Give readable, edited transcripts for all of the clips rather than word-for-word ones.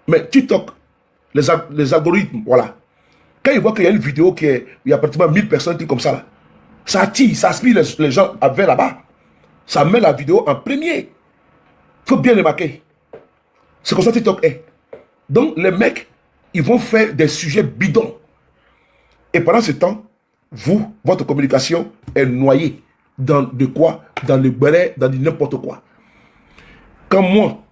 Mais TikTok, les algorithmes, voilà. Quand ils voient qu'il y a une vidéo il y a pratiquement 1000 personnes qui comme ça, là, ça attire, ça aspire les gens vers là-bas. Ça met la vidéo en premier. Il faut bien remarquer. C'est comme ça que TikTok est. Donc, les mecs, ils vont faire des sujets bidons. Et pendant ce temps, vous, votre communication est noyée dans de quoi? Dans le béret, dans n'importe quoi. Quand moi,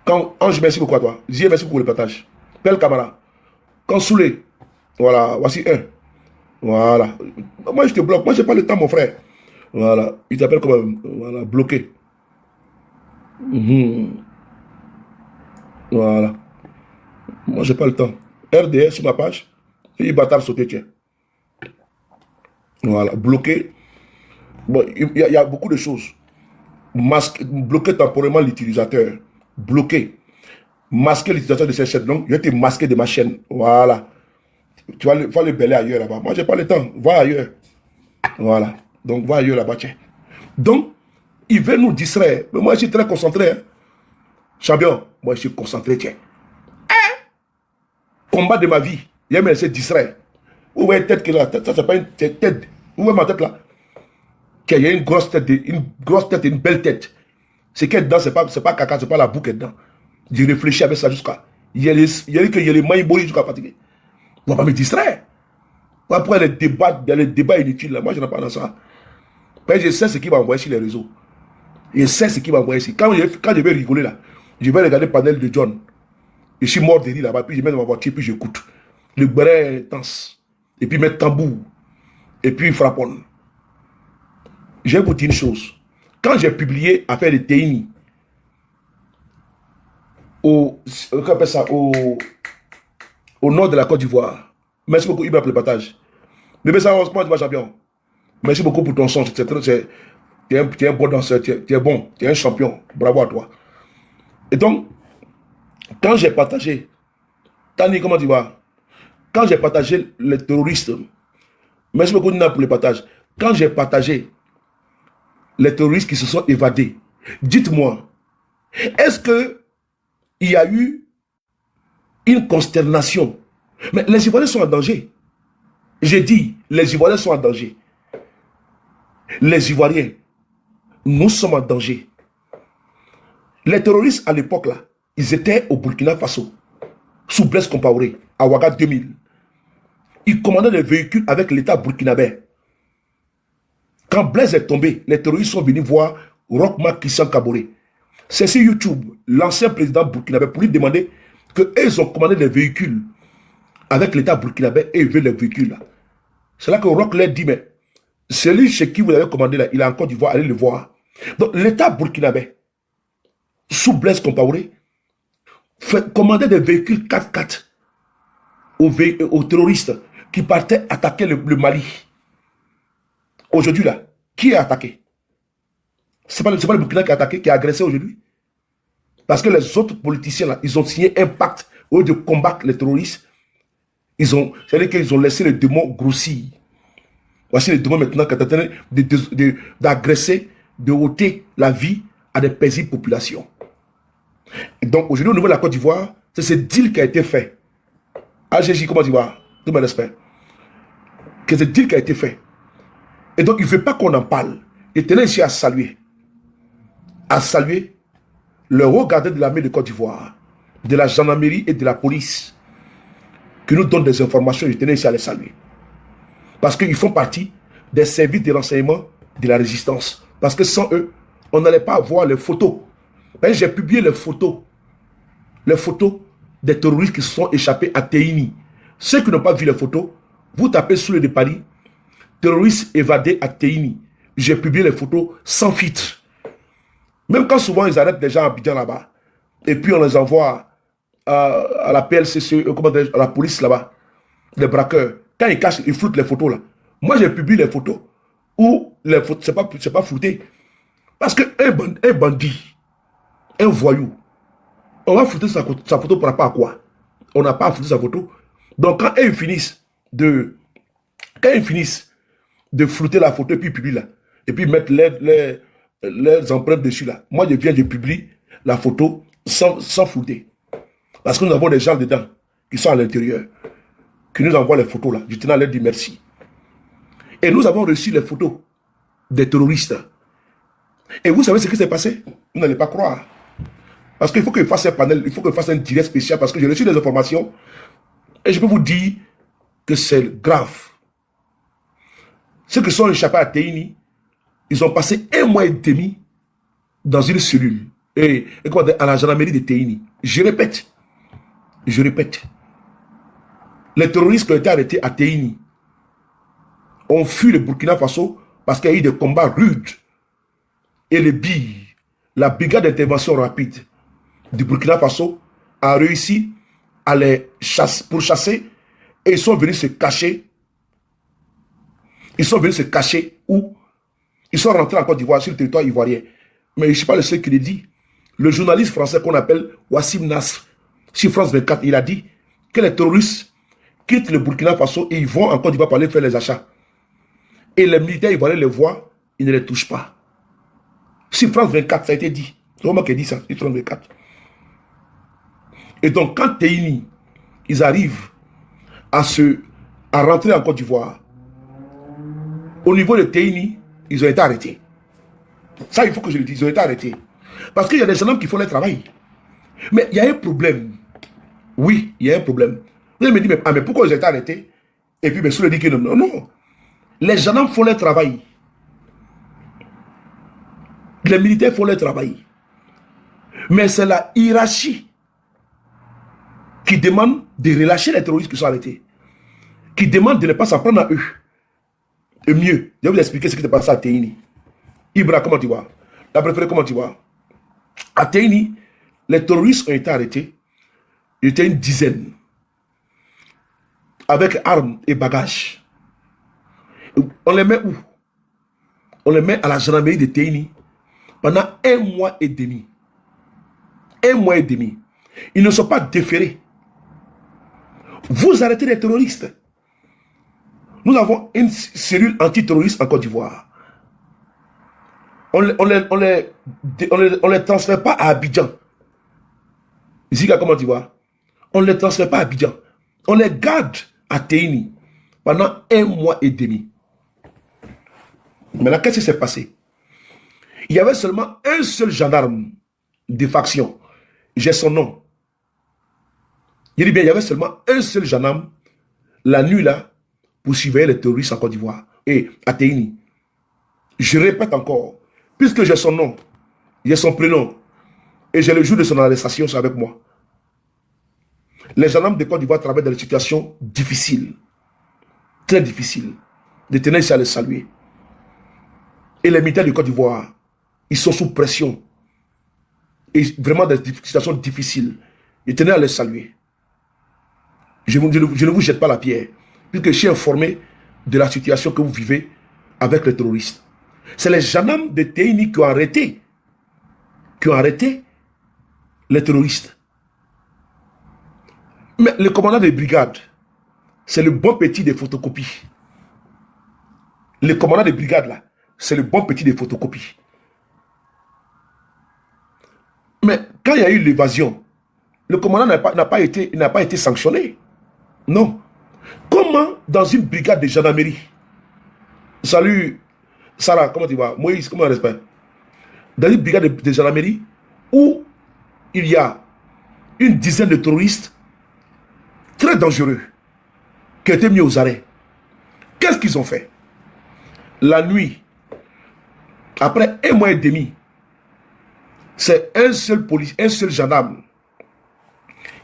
quand Ange, merci beaucoup à toi. Zie, merci beaucoup pour le partage. Belle camarade. Quand Soulé, voilà, voici un. Voilà. Moi, je te bloque. Moi, je n'ai pas le temps, mon frère. Voilà. Il t'appelle comme, voilà, bloqué. Voilà. Moi, je n'ai pas le temps. RDS sur ma page. Et bâtard sauté, tiens. Voilà. Bloqué. Bon, y a beaucoup de choses. Bloquer temporairement l'utilisateur. Bloquer. Masquer l'utilisateur de cette chaîne. Donc, je vais te masquer de ma chaîne. Voilà. Tu vas le bêler ailleurs là-bas. Moi, je n'ai pas le temps. Va ailleurs. Voilà. Donc, va ailleurs là-bas, tiens. Donc, il veut nous distraire. Mais moi, je suis très concentré. Hein. Champion, moi, je suis concentré, tiens. Combat de ma vie. Il a me laissé distraire. Vous voyez tête que là, ça c'est pas une tête. Vous voyez ma tête là? Qu'il y a une grosse tête et une belle tête. Ce qui est dedans, c'est pas caca, c'est pas la boucle qui est dedans. Je réfléchis avec ça jusqu'à. Il y a les mains bourrées jusqu'à fatiguer. On va pas me distraire. Après les débats inutiles, là, moi je n'ai pas dans ça. Mais je sais ce qui va envoyer sur les réseaux. Je sais ce qui va envoyer ici. Quand je vais rigoler là, je vais regarder le panel de John. Je suis mort de rire là-bas, puis je mets dans ma voiture, puis j'écoute. Le béret est intense. Et puis mettre tambour. Et puis frapponne. Je vais vous dire une chose. Quand j'ai publié Affaire de Teini au nord de la Côte d'Ivoire, merci beaucoup, Ibra, pour le partage. Bébé, ça, comment tu vas, champion? Merci beaucoup pour ton son. Tu es un bon danseur, tu es bon, tu es un champion. Bravo à toi. Et donc, quand j'ai partagé, Tani, comment tu vas? Quand j'ai partagé les terroristes, merci beaucoup, Nina, pour le partage. Quand j'ai partagé les terroristes qui se sont évadés, dites-moi, est-ce qu'il y a eu une consternation? Mais les Ivoiriens sont en danger. J'ai dit, les Ivoiriens sont en danger. Les Ivoiriens, nous sommes en danger. Les terroristes à l'époque là, ils étaient au Burkina Faso, sous Blaise Compaoré, à Ouaga 2000. Ils commandaient des véhicules avec l'État burkinabé. Quand Blaise est tombé, les terroristes sont venus voir Roch-Marc Christian Kaboré. C'est sur YouTube, l'ancien président burkinabé, pour lui demander qu'ils ont commandé des véhicules avec l'État burkinabé et ils veulent les véhicules là. C'est là que Roch leur dit, mais celui chez qui vous avez commandé là, il a encore dû voir, allez le voir. Donc l'État burkinabé, sous Blaise Compaoré, commandait des véhicules 4x4 aux terroristes qui partaient attaquer le Mali. Aujourd'hui là, qui est attaqué? C'est pas le Burkina qui a attaqué, qui a agressé aujourd'hui. Parce que les autres politiciens là, ils ont signé un pacte au lieu de combattre les terroristes. C'est-à-dire qu'ils ont laissé les démons grossir. Voici les démons maintenant qui sont en train d'agresser, de ôter la vie à des paisibles populations. Et donc aujourd'hui au niveau de la Côte d'Ivoire, c'est ce deal qui a été fait. AGJ, comment tu vas? Tout mon respect. Que ce deal qui a été fait. Et donc il ne veut pas qu'on en parle. Il tenait ici à saluer le haut gardien de l'armée de Côte d'Ivoire, de la gendarmerie et de la police, qui nous donnent des informations. Je tenais ici à les saluer. Parce qu'ils font partie des services de renseignement de la résistance. Parce que sans eux, on n'allait pas voir les photos. J'ai publié les photos des terroristes qui se sont échappés à Teini. Ceux qui n'ont pas vu les photos, vous tapez sous le de Paris, terroristes évadés à Teini. J'ai publié les photos sans filtre. Même quand souvent ils arrêtent des gens à Abidjan là-bas, et puis on les envoie à la PLCC, à la police là-bas, les braqueurs, quand ils cachent, ils floutent les photos là. Moi j'ai publié les photos où les photos, c'est pas flouté. Parce qu'un bandit, un voyou, on va flouter sa photo par rapport à quoi? On n'a pas à flouter sa photo. Donc quand ils finissent de flouter la photo et puis publier là, et puis mettre les empreintes dessus là, moi je publie la photo sans flouter. Parce que nous avons des gens dedans qui sont à l'intérieur, qui nous envoient les photos là. Je tenais à leur dire merci. Et nous avons reçu les photos des terroristes. Et vous savez ce qui s'est passé? Vous n'allez pas croire. Parce qu'il faut que je fasse un panel, il faut que je fasse un direct spécial parce que j'ai reçu des informations et je peux vous dire que c'est grave. Ceux qui sont échappés à Teini, ils ont passé 1 mois et demi dans une cellule et à la gendarmerie de Teini. Je répète, les terroristes qui ont été arrêtés à Teini ont fui le Burkina Faso parce qu'il y a eu des combats rudes. Et le BI, la brigade d'intervention rapide du Burkina Faso, a réussi à les chasser et ils sont venus se cacher. Ils sont venus se cacher où? Ils sont rentrés en Côte d'Ivoire, sur le territoire ivoirien. Mais je ne suis pas le seul qui le dit. Le journaliste français qu'on appelle Wassim Nasr, sur France 24, il a dit que les terroristes quittent le Burkina Faso et ils vont en Côte d'Ivoire pour aller faire les achats. Et les militaires ivoiriens les voient, ils ne les touchent pas. Sur France 24, ça a été dit. C'est moi qui ai dit ça, sur France 24. Et donc, quand Teini, ils arrivent à rentrer en Côte d'Ivoire, au niveau de Teini, ils ont été arrêtés. Ça, il faut que je le dise, ils ont été arrêtés. Parce qu'il y a des gens qui font le travail. Mais il y a un problème. Oui, il y a un problème. Vous allez me dire, mais pourquoi ils ont été arrêtés? Et puis, monsieur le dit que non. Non. Les gendarmes font leur travail. Les militaires font leur travail. Mais c'est la hiérarchie qui demande de relâcher les terroristes qui sont arrêtés. Qui demande de ne pas s'en prendre à eux. Et mieux, je vais vous expliquer ce qui s'est passé à Teini. Ibra, comment tu vois? La préférée, comment tu vois? À Teini, les terroristes ont été arrêtés. Ils étaient une dizaine. Avec armes et bagages. On les met où? On les met à la gendarmerie de Teini pendant 1 mois et demi. 1 mois et demi. Ils ne sont pas déférés. Vous arrêtez les terroristes. Nous avons une cellule antiterroriste en Côte d'Ivoire. On les transfère pas à Abidjan. Zika, comment tu vois? On ne les transfère pas à Abidjan. On les garde à Teini pendant 1 mois et demi. Maintenant, qu'est-ce qui s'est passé? Il y avait seulement un seul gendarme de faction. J'ai son nom. Il dit bien, il y avait seulement un seul gendarme la nuit là pour surveiller les terroristes en Côte d'Ivoire et à Teini. Je répète encore, puisque j'ai son nom, j'ai son prénom et j'ai le jour de son arrestation, c'est avec moi. Les gendarmes de Côte d'Ivoire travaillent dans des situations difficiles, très difficiles. Je tenais ici à les saluer. Et les militaires de Côte d'Ivoire, ils sont sous pression. Et vraiment des situations difficiles. Je tenais à les saluer. Je ne vous jette pas la pierre, puisque je suis informé de la situation que vous vivez avec les terroristes. C'est les gendarmes de Teini qui ont arrêté les terroristes. Mais le commandant de brigade, c'est le bon petit des photocopies. Le commandant de brigade, là, c'est le bon petit des photocopies. Mais quand il y a eu l'évasion, le commandant n'a pas été sanctionné. Non. Comment, dans une brigade de gendarmerie, salut, Sarah, comment tu vas? Moïse, comment respect? Dans une brigade de gendarmerie où il y a une dizaine de terroristes très dangereux qui ont été mis aux arrêts. Qu'est-ce qu'ils ont fait? La nuit, après 1 mois et demi, c'est un seul gendarme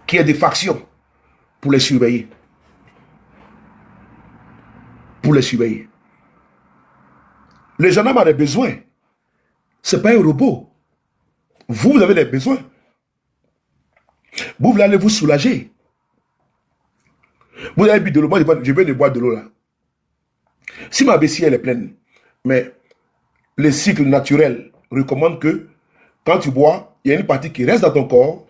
qui a des factions pour les surveiller. Pour les surveiller. Le gendarme a des besoins. Ce n'est pas un robot. Vous avez des besoins. Vous voulez aller vous soulager. Vous avez bu de l'eau. Moi, je viens de boire de l'eau là. Si ma vessie elle est pleine, mais le cycle naturel recommande que quand tu bois, il y a une partie qui reste dans ton corps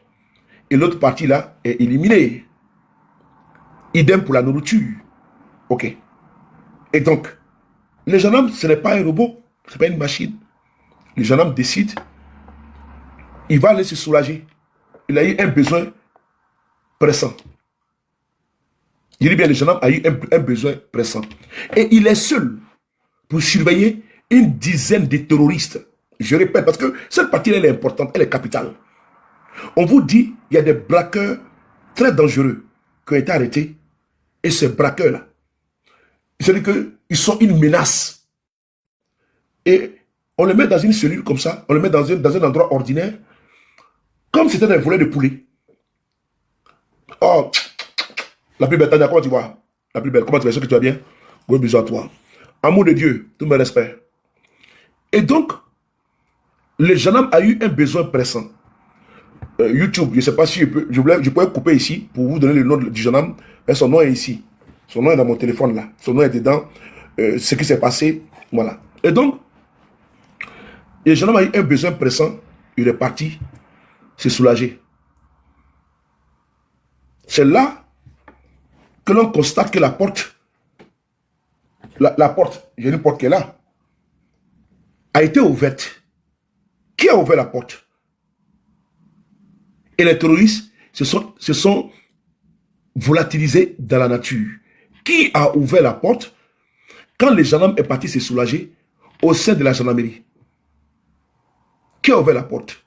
et l'autre partie là est éliminée. Idem pour la nourriture. Ok. Et donc, le gendarme, ce n'est pas un robot, ce n'est pas une machine. Le gendarme décide, il va aller se soulager. Il a eu un besoin pressant. Je dis bien, le jeune homme a eu un besoin pressant. Et il est seul pour surveiller une dizaine de terroristes. Je répète, parce que cette partie-là, elle est importante, elle est capitale. On vous dit, il y a des braqueurs très dangereux qui ont été arrêtés. Et ces braqueurs-là, c'est-à-dire qu'ils sont une menace. Et on les met dans une cellule comme ça, on les met dans un endroit ordinaire, comme si c'était un volet de poulet. Oh, la plus belle, Tania, comment tu vas? La plus belle, comment tu vas? Est-ce que tu vas bien? Gros bisous à toi. Amour de Dieu, tout mes respects. Et donc, le jeune homme a eu un besoin pressant. YouTube, je ne sais pas si je pourrais couper ici pour vous donner le nom du jeune homme, mais son nom est ici. Son nom est dans mon téléphone là. Son nom est dedans. Ce qui s'est passé, voilà. Et donc, le jeune homme a eu un besoin pressant. Il est parti se soulager. C'est là que l'on constate que la porte, la porte, j'ai une porte qui est là, a été ouverte. Qui a ouvert la porte? Et les terroristes se sont volatilisés dans la nature. Qui a ouvert la porte quand le gendarme est parti se soulager au sein de la gendarmerie? Qui a ouvert la porte?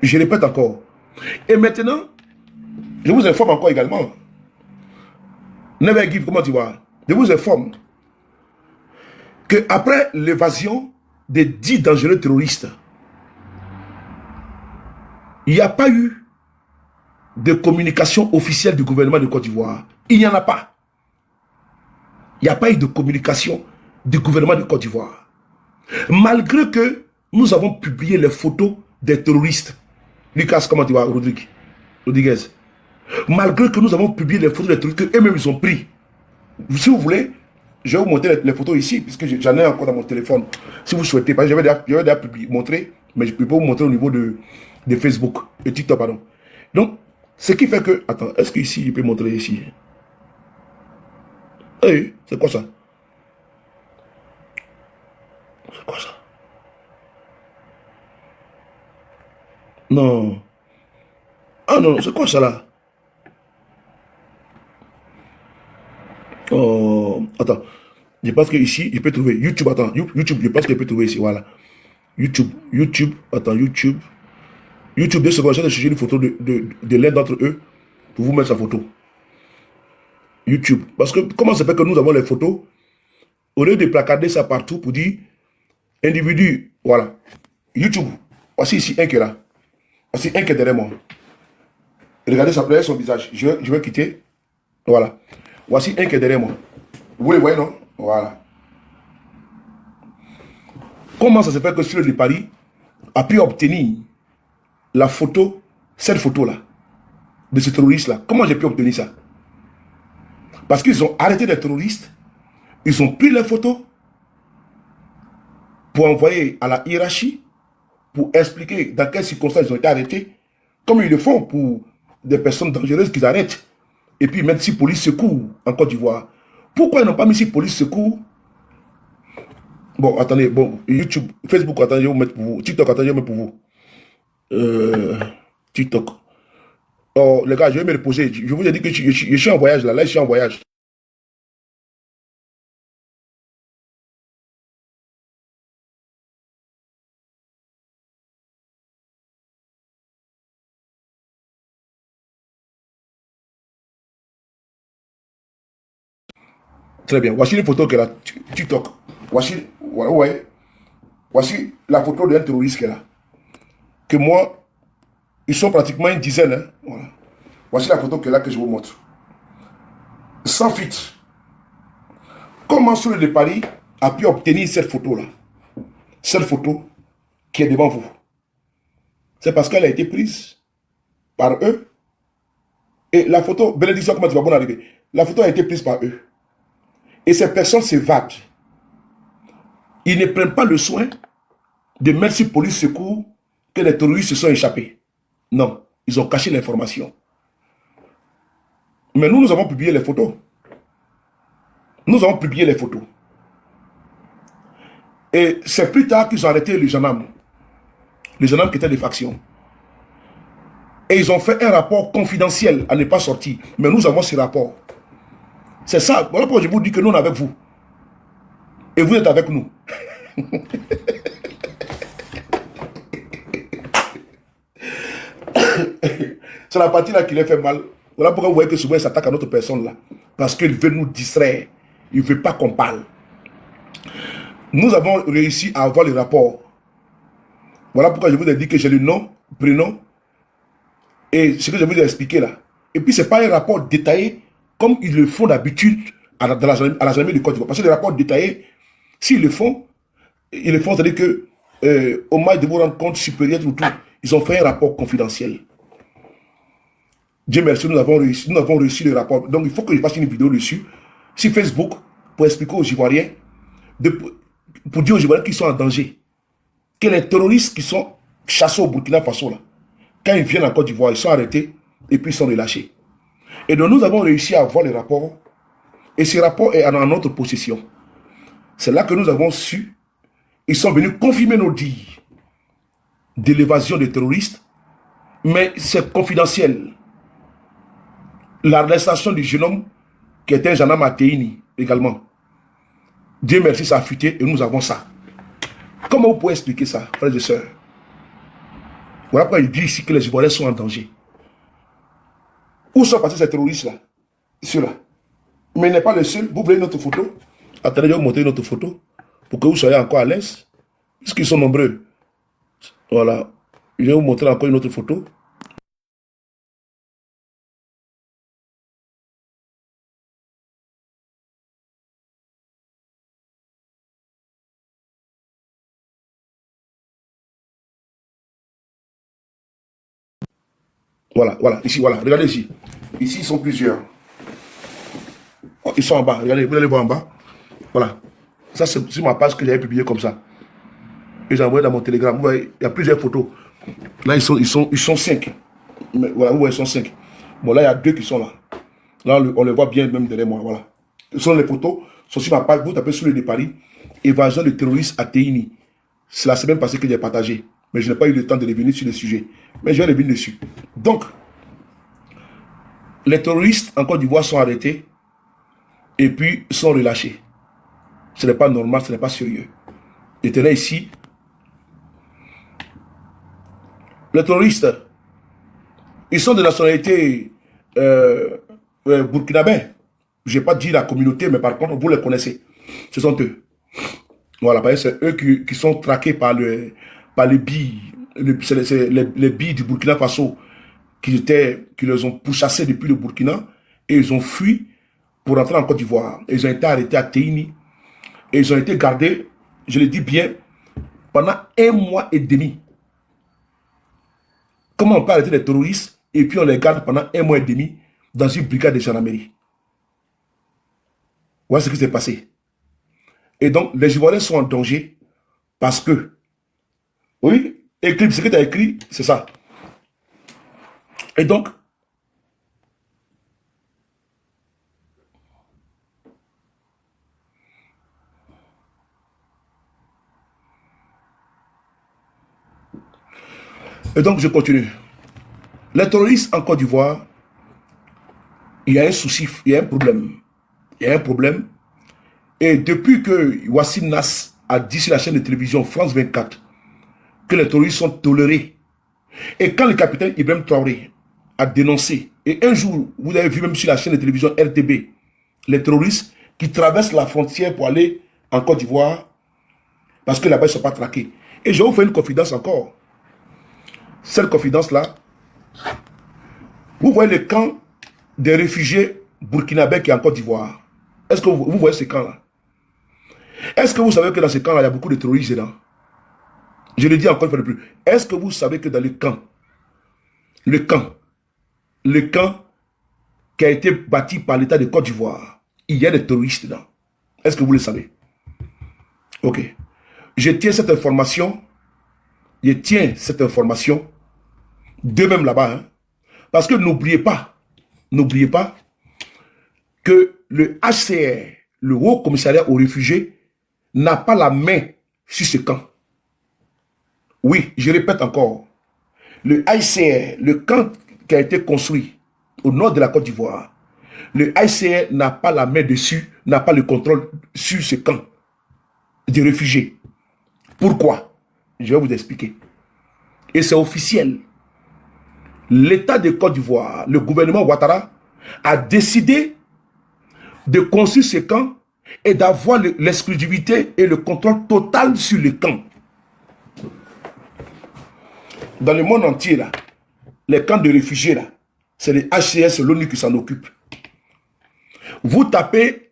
Je répète encore. Et maintenant, je vous informe encore également. Never give, comment tu vois? Je vous informe qu'après l'évasion des 10 dangereux terroristes, il n'y a pas eu de communication officielle du gouvernement de Côte d'Ivoire. Il n'y en a pas. Il n'y a pas eu de communication du gouvernement de Côte d'Ivoire. Malgré que nous avons publié les photos des terroristes. Lucas, comment tu vas, Rodriguez? Malgré que nous avons publié les photos des terroristes qu'eux-mêmes ils ont pris. Si vous voulez, je vais vous montrer les photos ici, puisque j'en ai encore dans mon téléphone. Si vous souhaitez, parce que j'avais déjà montré, mais je ne peux pas vous montrer au niveau de Facebook, et TikTok, pardon. Donc, ce qui fait que... Attends, est-ce qu'ici, je peux montrer ici? Hey, c'est quoi ça? C'est quoi ça? Non. Ah non, c'est quoi ça là? Oh, attends. Je pense que ici, je peux trouver YouTube. Attends, YouTube, je pense que je peux trouver ici. Voilà. YouTube. Attends, YouTube. YouTube, 2 secondes, j'essaie de chercher une photo de l'un d'entre eux pour vous mettre sa photo. YouTube. Parce que comment ça fait que nous avons les photos, au lieu de placarder ça partout pour dire individu, voilà. YouTube. Voici ici un qui est là. Voici un qui est derrière moi. Regardez ça, regardez son visage. Je vais quitter. Voilà. Voici un qui est derrière moi. Vous les voyez, non? Voilà. Comment ça se fait que celui de Paris a pu obtenir la photo, cette photo-là, de ce terroriste-là? Comment j'ai pu obtenir ça? Parce qu'ils ont arrêté les terroristes, ils ont pris les photos pour envoyer à la hiérarchie, pour expliquer dans quelles circonstances ils ont été arrêtés, comme ils le font pour des personnes dangereuses qu'ils arrêtent. Et puis mettre 6 polices secours en Côte d'Ivoire. Pourquoi ils n'ont pas mis 6 polices secours? Bon, attendez, bon, YouTube, Facebook, attendez, je vais vous mettre pour vous. TikTok, attendez, je vais mettre pour vous. TikTok. Oh, les gars, je vais me reposer. Je vous ai dit que je suis en voyage là. Là, je suis en voyage. Très bien. Voici une photo qu'elle a. TikTok. Voici, ouais. Voici la photo d'un terroriste qu'elle a. Que moi, ils sont pratiquement une dizaine. Hein. Voilà. Voici la photo qu'elle a que je vous montre. Sans filtre. Comment Soleil de Paris a pu obtenir cette photo-là? Cette photo qui est devant vous. C'est parce qu'elle a été prise par eux. Et la photo, bénédiction, comment tu vas bon arriver? La photo a été prise par eux. Et ces personnes s'évadent. Ils ne prennent pas le soin de mettre sur police secours que les terroristes se sont échappés. Non, ils ont caché l'information. Mais nous avons publié les photos. Nous avons publié les photos. Et c'est plus tard qu'ils ont arrêté les gendarmes. Les gendarmes qui étaient des factions. Et ils ont fait un rapport confidentiel à ne pas sortir. Mais nous avons ce rapport. C'est ça. Voilà pourquoi je vous dis que nous, on est avec vous. Et vous êtes avec nous. C'est la partie là qui les fait mal. Voilà pourquoi vous voyez que souvent, ils s'attaquent à notre personne là. Parce qu'ils veulent nous distraire. Ils ne veulent pas qu'on parle. Nous avons réussi à avoir le rapport. Voilà pourquoi je vous ai dit que j'ai le nom, prénom, et ce que je vous ai expliqué là. Et puis, ce n'est pas un rapport détaillé comme ils le font d'habitude à la gendarmerie de Côte d'Ivoire. Parce que les rapports détaillés, s'ils le font, c'est-à-dire que au moins de vous rendre compte supérieur tout, ils ont fait un rapport confidentiel. Dieu merci, nous avons réussi le rapport. Donc, il faut que je fasse une vidéo dessus, sur Facebook, pour expliquer aux Ivoiriens, pour dire aux Ivoiriens qu'ils sont en danger. Que les terroristes qui sont chassés au Burkina Faso, là, quand ils viennent en Côte d'Ivoire, ils sont arrêtés et puis ils sont relâchés. Et donc, nous avons réussi à avoir le rapport. Et ce rapport est en notre possession. C'est là que nous avons su. Ils sont venus confirmer nos dires de l'évasion des terroristes. Mais c'est confidentiel. L'arrestation du jeune homme qui était un gendarme à Téini également. Dieu merci, ça a fuité et nous avons ça. Comment vous pouvez expliquer ça, frères et sœurs? Voilà pourquoi il dit ici que les Ivoiriens sont en danger. Où sont passés ces terroristes-là? Ceux-là. Mais il n'est pas le seul. Vous voulez notre photo? Attendez, je vais vous montrer notre photo pour que vous soyez encore à l'aise. Puisqu'ils sont nombreux. Voilà. Je vais vous montrer encore une autre photo. Voilà, voilà, ici, voilà. Regardez ici. Ici, ils sont plusieurs. Oh, ils sont en bas. Regardez, vous allez voir en bas. Voilà. Ça, c'est sur ma page que j'avais publié comme ça. Et j'ai envoyé dans mon Telegram. Vous voyez, il y a plusieurs photos. Là, ils sont 5. Mais, voilà, vous voyez, ils sont 5. Bon, là, il y a 2 qui sont là. Là, on les voit bien même derrière moi. Voilà. Ce sont les photos. Sont sur ma page. Vous tapez sur le de Paris. Évasion de terroristes à Téini. C'est la semaine passée que j'ai partagé. Mais je n'ai pas eu le temps de revenir sur le sujet. Mais je vais revenir dessus. Donc, les terroristes en Côte d'Ivoire sont arrêtés et puis sont relâchés. Ce n'est pas normal, ce n'est pas sérieux. Et tenez ici. Les terroristes, ils sont de nationalité burkinabé. Je n'ai pas dit la communauté, mais par contre, vous les connaissez. Ce sont eux. Voilà, c'est eux qui sont traqués par les billes, les billes du Burkina Faso qui les ont pourchassés depuis le Burkina et ils ont fui pour rentrer en Côte d'Ivoire. Ils ont été arrêtés à Téini et ils ont été gardés, je le dis bien, pendant 1 mois et demi. Comment on peut arrêter les terroristes et puis on les garde pendant 1 mois et demi dans une brigade de gendarmerie? Voilà ce qui s'est passé. Et donc, les Ivoiriens sont en danger parce que, oui, écrit, ce que tu as écrit, c'est ça. Et donc, je continue. Les terroristes en Côte d'Ivoire, il y a un souci, il y a un problème. Il y a un problème. Et depuis que Wassim Nass a dit sur la chaîne de télévision France 24 que les terroristes sont tolérés, et quand le capitaine Ibrahim Traoré a dénoncé, et un jour, vous avez vu même sur la chaîne de télévision RTB, les terroristes qui traversent la frontière pour aller en Côte d'Ivoire, parce que là-bas, ils ne sont pas traqués. Et je vais vous faire une confidence encore. Cette confidence-là, vous voyez le camp des réfugiés burkinabés qui est en Côte d'Ivoire. Est-ce que vous voyez ce camp-là? Est-ce que vous savez que dans ce camp-là, il y a beaucoup de terroristes dedans? Je le dis encore une fois de plus. Est-ce que vous savez que dans le camp qui a été bâti par l'État de Côte d'Ivoire, il y a des terroristes dedans? Est-ce que vous le savez? Ok. Je tiens cette information d'eux-mêmes là-bas. Hein, parce que n'oubliez pas que le HCR, le Haut Commissariat aux réfugiés, n'a pas la main sur ce camp. Oui, je répète encore. le ICR, le camp qui a été construit au nord de la Côte d'Ivoire, le ICR n'a pas la main dessus, n'a pas le contrôle sur ce camp de réfugiés. Pourquoi? Je vais vous expliquer. Et c'est officiel. L'État de Côte d'Ivoire, le gouvernement Ouattara, a décidé de construire ce camp et d'avoir l'exclusivité et le contrôle total sur le camp. Dans le monde entier, là, les camps de réfugiés, là, c'est les HCR, c'est l'ONU qui s'en occupe. Vous tapez,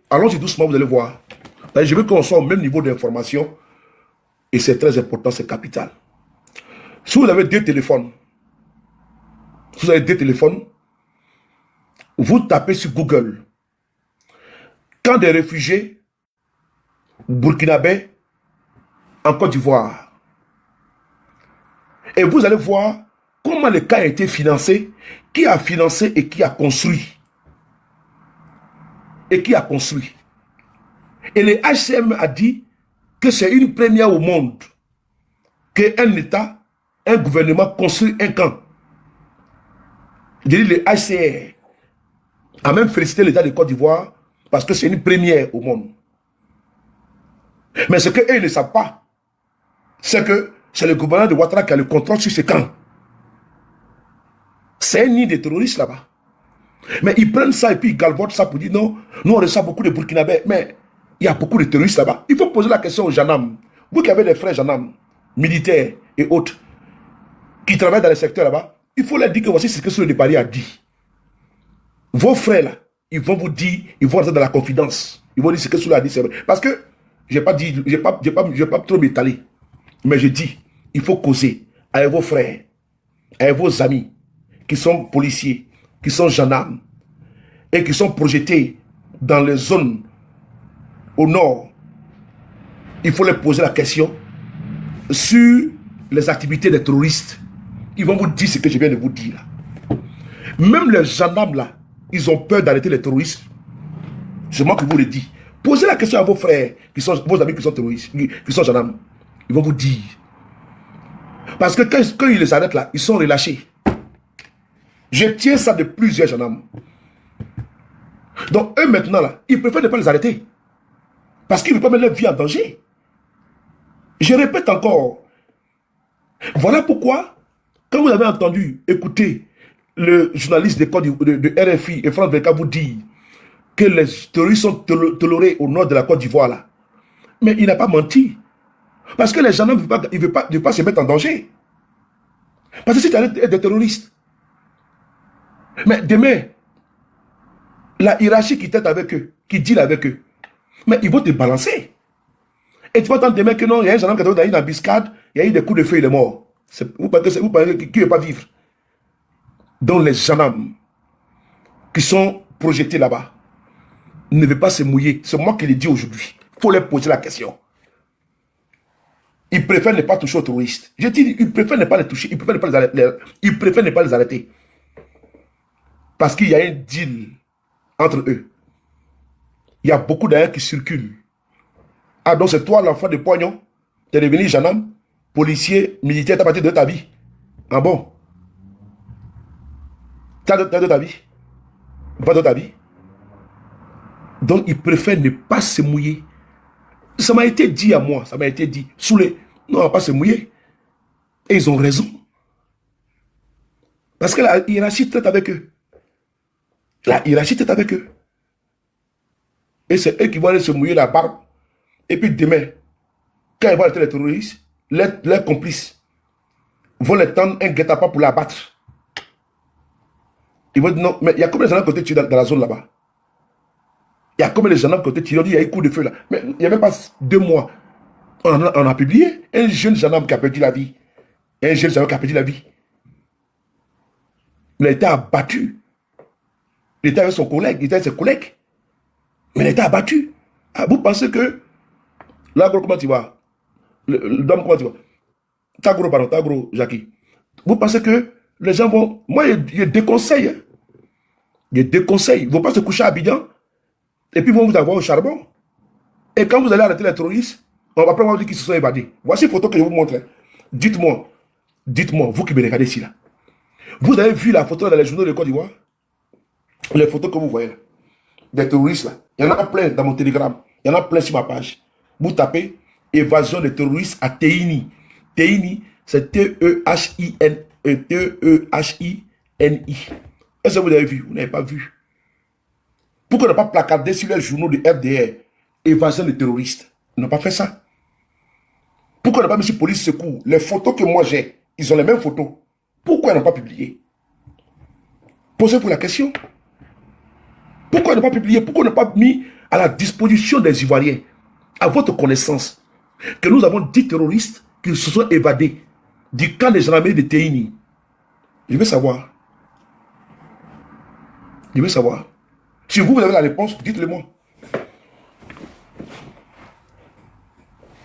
allons-y doucement, vous allez voir. Je veux qu'on soit au même niveau d'information et c'est très important, c'est capital. Si vous avez deux téléphones, vous tapez sur Google camp des réfugiés burkinabé en Côte d'Ivoire. Et vous allez voir comment le camp a été financé, qui a financé et qui a construit. Et qui a construit. Et le HCM a dit que c'est une première au monde qu'un État, un gouvernement construit un camp. Je dis le HCR a même félicité l'État de Côte d'Ivoire parce que c'est une première au monde. Mais ce qu'eux ne savent pas, c'est que c'est le gouvernement de Ouattara qui a le contrôle sur ce camp. C'est un nid de terroristes là-bas. Mais ils prennent ça et puis ils galvaudent ça pour dire non, nous on reçoit beaucoup de Burkinabés, mais il y a beaucoup de terroristes là-bas. Il faut poser la question aux Janam. Vous qui avez des frères Janam, militaires et autres, qui travaillent dans les secteurs là-bas, il faut leur dire que voici ce que Souley de Paris a dit. Vos frères là, ils vont vous dire, ils vont rentrer dans la confidence. Ils vont dire ce que Souley a dit, c'est vrai. Parce que, je n'ai pas trop m'étaler, mais je dis, il faut causer avec vos frères, avec vos amis, qui sont policiers, qui sont gendarmes, et qui sont projetés dans les zones au nord. Il faut leur poser la question sur les activités des terroristes. Ils vont vous dire ce que je viens de vous dire là. Même les gendarmes là, ils ont peur d'arrêter les terroristes. C'est moi qui vous le dis. Posez la question à vos frères, vos amis qui sont terroristes, qui sont gendarmes. Ils vont vous dire. Parce que quand ils les arrêtent là, ils sont relâchés. Je tiens ça de plusieurs gendarmes. Donc eux maintenant là, ils préfèrent ne pas les arrêter. Parce qu'ils ne veulent pas mettre leur vie en danger. Je répète encore. Voilà pourquoi, quand vous avez entendu, écouter le journaliste de RFI et France 24 vous dire que les terroristes sont tolérés au nord de la Côte d'Ivoire là, mais il n'a pas menti. Parce que les gens ne veulent pas se mettre en danger. Parce que si tu arrêtes des terroristes, mais demain, la hiérarchie qui t'aide avec eux, qui deal avec eux, mais ils vont te balancer. Et tu vas entendre demain que non, il y a un gendarme qui a eu une embuscade, il y a eu des coups de feu, il est mort. Vous pensez qu'il ne veut pas vivre. Donc les gendarmes qui sont projetés là-bas ne veulent pas se mouiller. C'est moi qui le dis aujourd'hui. Il faut leur poser la question. Ils préfèrent ne pas toucher aux terroristes. Je dis, ils préfèrent ne pas les toucher, ils préfèrent ne pas les arrêter. Parce qu'il y a un deal entre eux. Il y a beaucoup d'ailleurs qui circulent. Ah, donc c'est toi l'enfant de Poignon. Tu es devenu gendarme, policier, militaire, tu as parti de ta vie. Ah bon? Tu as de ta vie? Pas de ta vie? Donc ils préfèrent ne pas se mouiller. Ça m'a été dit à moi, ça m'a été dit. Souley, non, on ne va pas se mouiller. Et ils ont raison. Parce que la hiérarchie traite avec eux. La hiérarchie traite avec eux. Et c'est eux qui vont aller se mouiller la barbe. Et puis demain, quand ils vont arrêter les terroristes, leurs complices vont les tendre un guet-apens pour l'abattre. Ils vont dire non, mais il y a combien de gens qui ont été tués dans la zone là-bas? Il y a combien de gens qui ont été tués? Il y a eu coup de feu là. Mais il n'y a même pas 2 mois. On a publié un jeune gendarme qui a perdu la vie. Un jeune gendarme qui a perdu la vie. Il a été abattu. Il était avec son collègue, il était avec ses collègues. Mais il a été abattu. Ah, vous pensez que l'agro, comment tu vas? L'homme, comment tu vas? Tagro, pardon, Tagro, Jackie. Vous pensez que les gens vont... Moi, je déconseille. Hein. Je déconseille. Ils ne vont pas se coucher à Abidjan et puis ils vont vous avoir au charbon. Et quand vous allez arrêter les terroristes, après on va dire qu'ils se sont évadés. Voici une photo que je vous montre. Dites-moi, Dites-moi, vous qui me regardez ici, là. Vous avez vu la photo dans les journaux de Côte d'Ivoire? Les photos que vous voyez là, des terroristes là. Il y en a plein dans mon télégramme. Il y en a plein sur ma page. Vous tapez évasion des terroristes à Teini. Teini, c'est T-E-H-I-N-I. T-E-H-I-N-I. Est-ce que vous avez vu? Vous n'avez pas vu. Pourquoi ne pas placarder sur les journaux de FDR évasion des terroristes? Ils n'ont pas fait ça. Pourquoi ne pas mis sur police secours? Les photos que moi j'ai, ils ont les mêmes photos. Pourquoi ils n'ont pas publié? Posez-vous la question. Pourquoi ils n'ont pas publié? Pourquoi ils n'ont pas mis à la disposition des Ivoiriens, à votre connaissance, que nous avons 10 terroristes qui se sont évadés du camp des gendarmeries de Teini? Je veux savoir. Je veux savoir. Si vous avez la réponse, dites-le moi.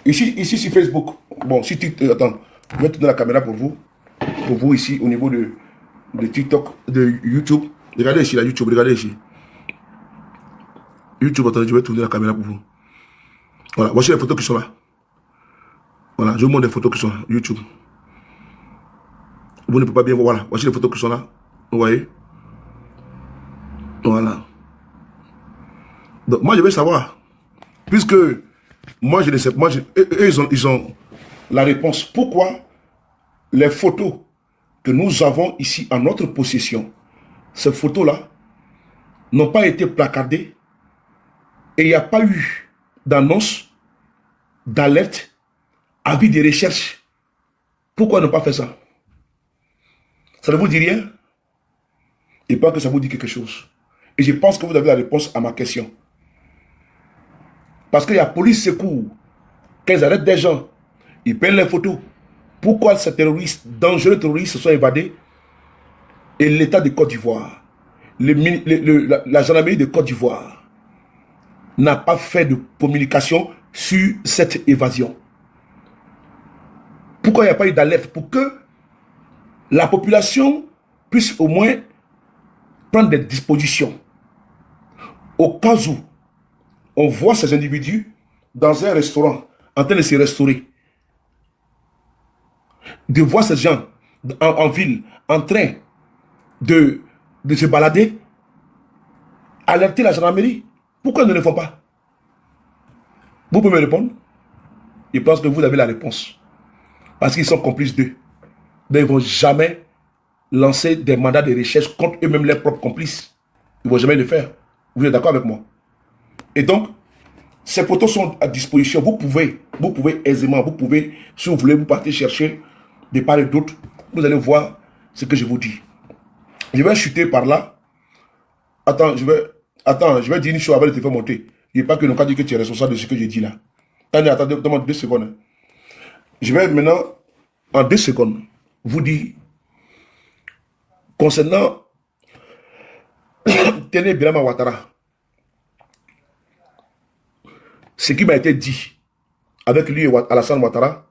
Ici sur Facebook. Bon, si TikTok, attends, je vais tourner la caméra pour vous. Pour vous ici, au niveau de TikTok, de YouTube. Regardez ici, la YouTube, regardez ici. YouTube, attendez, je vais tourner la caméra pour vous. Voilà, voici les photos qui sont là. Voilà, je vous montre les photos qui sont là, YouTube. Vous ne pouvez pas bien voir, voilà, voici les photos qui sont là. Vous voyez? Voilà. Donc, moi, je veux savoir. Puisque, moi, je ne sais pas, eux, ils ont la réponse. Pourquoi les photos que nous avons ici en notre possession, ces photos-là, n'ont pas été placardées et il n'y a pas eu d'annonce, d'alerte, avis de recherche. Pourquoi ne pas faire ça? Ça ne vous dit rien? Et pas que ça vous dit quelque chose. Et je pense que vous avez la réponse à ma question. Parce qu'il y a police secours, qu'ils arrêtent des gens, ils prennent les photos. Pourquoi ces terroristes, dangereux terroristes, se sont évadés? Et l'État de Côte d'Ivoire, la gendarmerie de Côte d'Ivoire, n'a pas fait de communication sur cette évasion. Pourquoi il n'y a pas eu d'alerte? Pour que la population puisse au moins prendre des dispositions. Au cas où on voit ces individus dans un restaurant en train de se restaurer, de voir ces gens en ville en train de se balader, alerter la gendarmerie. Pourquoi ils ne le font pas? Vous pouvez me répondre? Je pense que vous avez la réponse. Parce qu'ils sont complices d'eux. Mais ils ne vont jamais lancer des mandats de recherche contre eux-mêmes, leurs propres complices. Ils ne vont jamais le faire. Vous êtes d'accord avec moi? Et donc, ces photos sont à disposition. Vous pouvez aisément, vous pouvez, si vous voulez, vous partez chercher de part et d'autre. Vous allez voir ce que je vous dis. Je vais chuter par là. Attends, je vais dire une chose avant de te faire monter. Il n'est pas que nous avons dit que tu es responsable de ce que je dis là. Attendez, demande 2 secondes. Je vais maintenant, en 2 secondes, vous dire, concernant Téné Birama Ouattara, ce qui m'a été dit avec lui et Alassane Ouattara,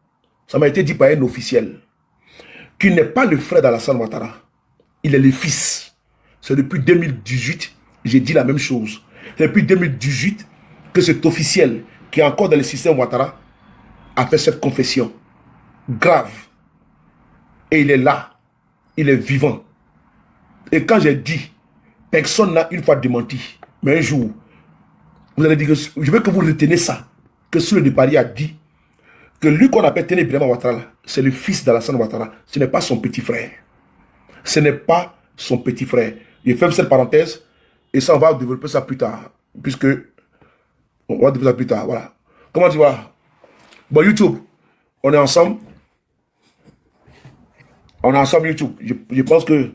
ça m'a été dit par un officiel, qui n'est pas le frère d'Alassane Ouattara, il est le fils. C'est depuis 2018, j'ai dit la même chose. C'est depuis 2018 que cet officiel, qui est encore dans le système Ouattara, a fait cette confession grave. Et il est là, il est vivant. Et quand j'ai dit, personne n'a une fois démenti, mais un jour, vous allez dire que je veux que vous reteniez ça, que Souley de Paris a dit que lui qu'on appelle Téné Birama Ouattara, c'est le fils d'Alassane Ouattara, ce n'est pas son petit frère. Ce n'est pas son petit frère. Je ferme cette parenthèse et ça, on va développer ça plus tard, puisque on va développer ça plus tard. Voilà. Comment tu vas? Bon, YouTube, on est ensemble. On est ensemble YouTube. Je pense que...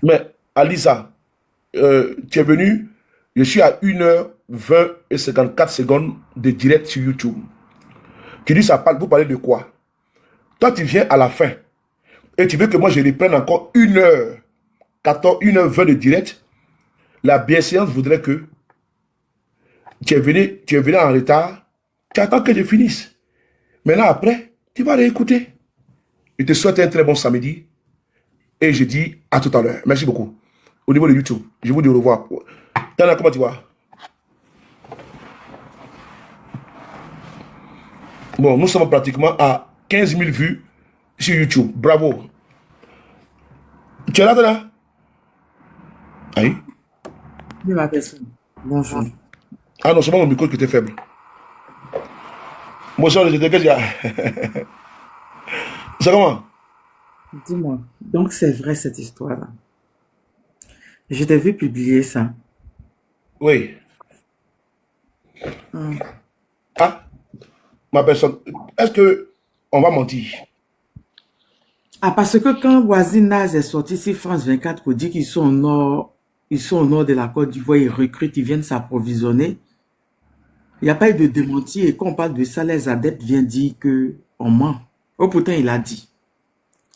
Mais, Alisa, tu es venu, je suis à 1h20 et 54 secondes de direct sur YouTube. Tu dis, ça parle, vous parlez de quoi? Toi, tu viens à la fin. Et tu veux que moi, je reprenne encore 1h14, 1h20 de direct. La bienséance voudrait que tu es venu en retard. Tu attends que je finisse. Maintenant, après, tu vas réécouter. Je te souhaite un très bon samedi. Et je dis à tout à l'heure. Merci beaucoup. Au niveau de YouTube, je vous dis au revoir. Tana, comment tu vas? Bon, nous sommes pratiquement à 15 000 vues sur YouTube. Bravo. Tu es là, là? Aïe. Oui, ma personne. Bonjour. Ah non, c'est moi mon micro qui était faible. Moi, j'étais que déjà. C'est comment? Dis-moi, donc c'est vrai cette histoire-là. Je t'ai vu publier ça. Oui. Hmm. Ah, ma personne. Est-ce que on va mentir? Ah, parce que quand Voisine Naz est sorti sur France 24 pour dire qu'ils sont au nord, ils sont au nord de la Côte d'Ivoire, ils recrutent, ils viennent s'approvisionner. Il n'y a pas eu de démenti et quand on parle de ça, les adeptes viennent dire que on ment. Oh, pourtant, il a dit.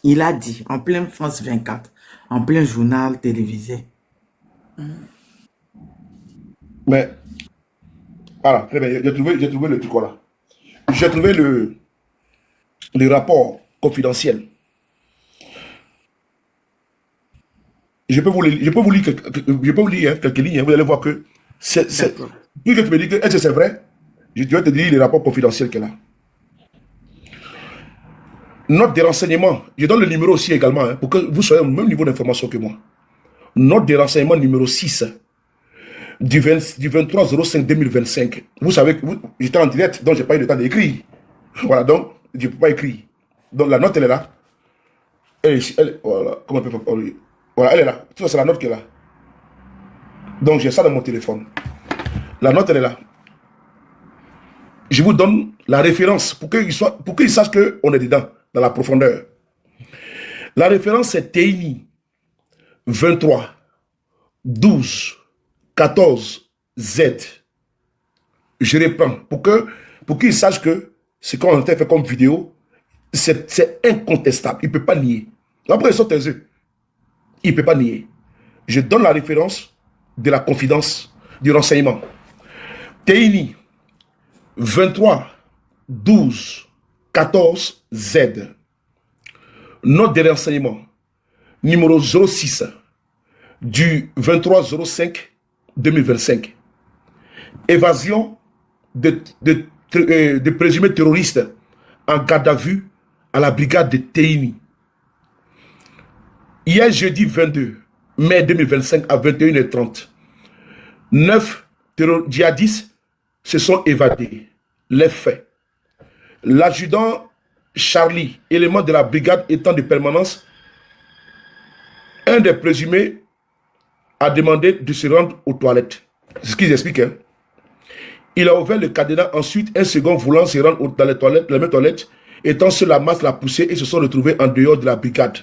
Il a dit, en plein France 24, en plein journal télévisé. Mais, voilà, très bien. J'ai trouvé le truc là. J'ai trouvé le rapport confidentiel. Je peux vous lire, je peux vous lire hein, quelques lignes. Hein, vous allez voir que D'accord. plus que tu me dis que est-ce que c'est vrai, je vais te dire les rapports confidentiels qu'elle a. Note des renseignements. Je donne le numéro aussi également hein, pour que vous soyez au même niveau d'information que moi. Note des renseignements numéro 6 du 23-05-2025. Vous savez que j'étais en direct, donc je n'ai pas eu le temps d'écrire. Voilà, donc je ne peux pas écrire. Donc la note, elle est là. Voilà, comment on peut faire? Voilà, elle est là. C'est la note qui est là. Donc j'ai ça dans mon téléphone. La note, elle est là. Je vous donne la référence pour qu'ils sachent qu'on est dedans, dans la profondeur. La référence, c'est TINI 23 12 14 Z. Je reprends pour qu'ils sachent que ce qu'on a fait comme vidéo, c'est incontestable. Il ne peut pas nier. Après, ils sont tes yeux. Il ne peut pas nier. Je donne la référence de la confidence du renseignement. TINI 23 12 14 Z. Note de renseignement numéro 06 du 23-05-2025. Évasion de présumés terroristes en garde à vue à la brigade de Teini. Hier, jeudi 22 mai 2025 à 21h30, 9 djihadistes se sont évadés. Les faits. L'adjudant Charlie, élément de la brigade étant de permanence, un des présumés a demandé de se rendre aux toilettes. C'est ce qu'ils expliquent. Hein. Il a ouvert le cadenas. Ensuite, un second voulant se rendre dans les toilettes, les mêmes toilettes, étant sur la masse, l'a poussé et se sont retrouvés en dehors de la brigade.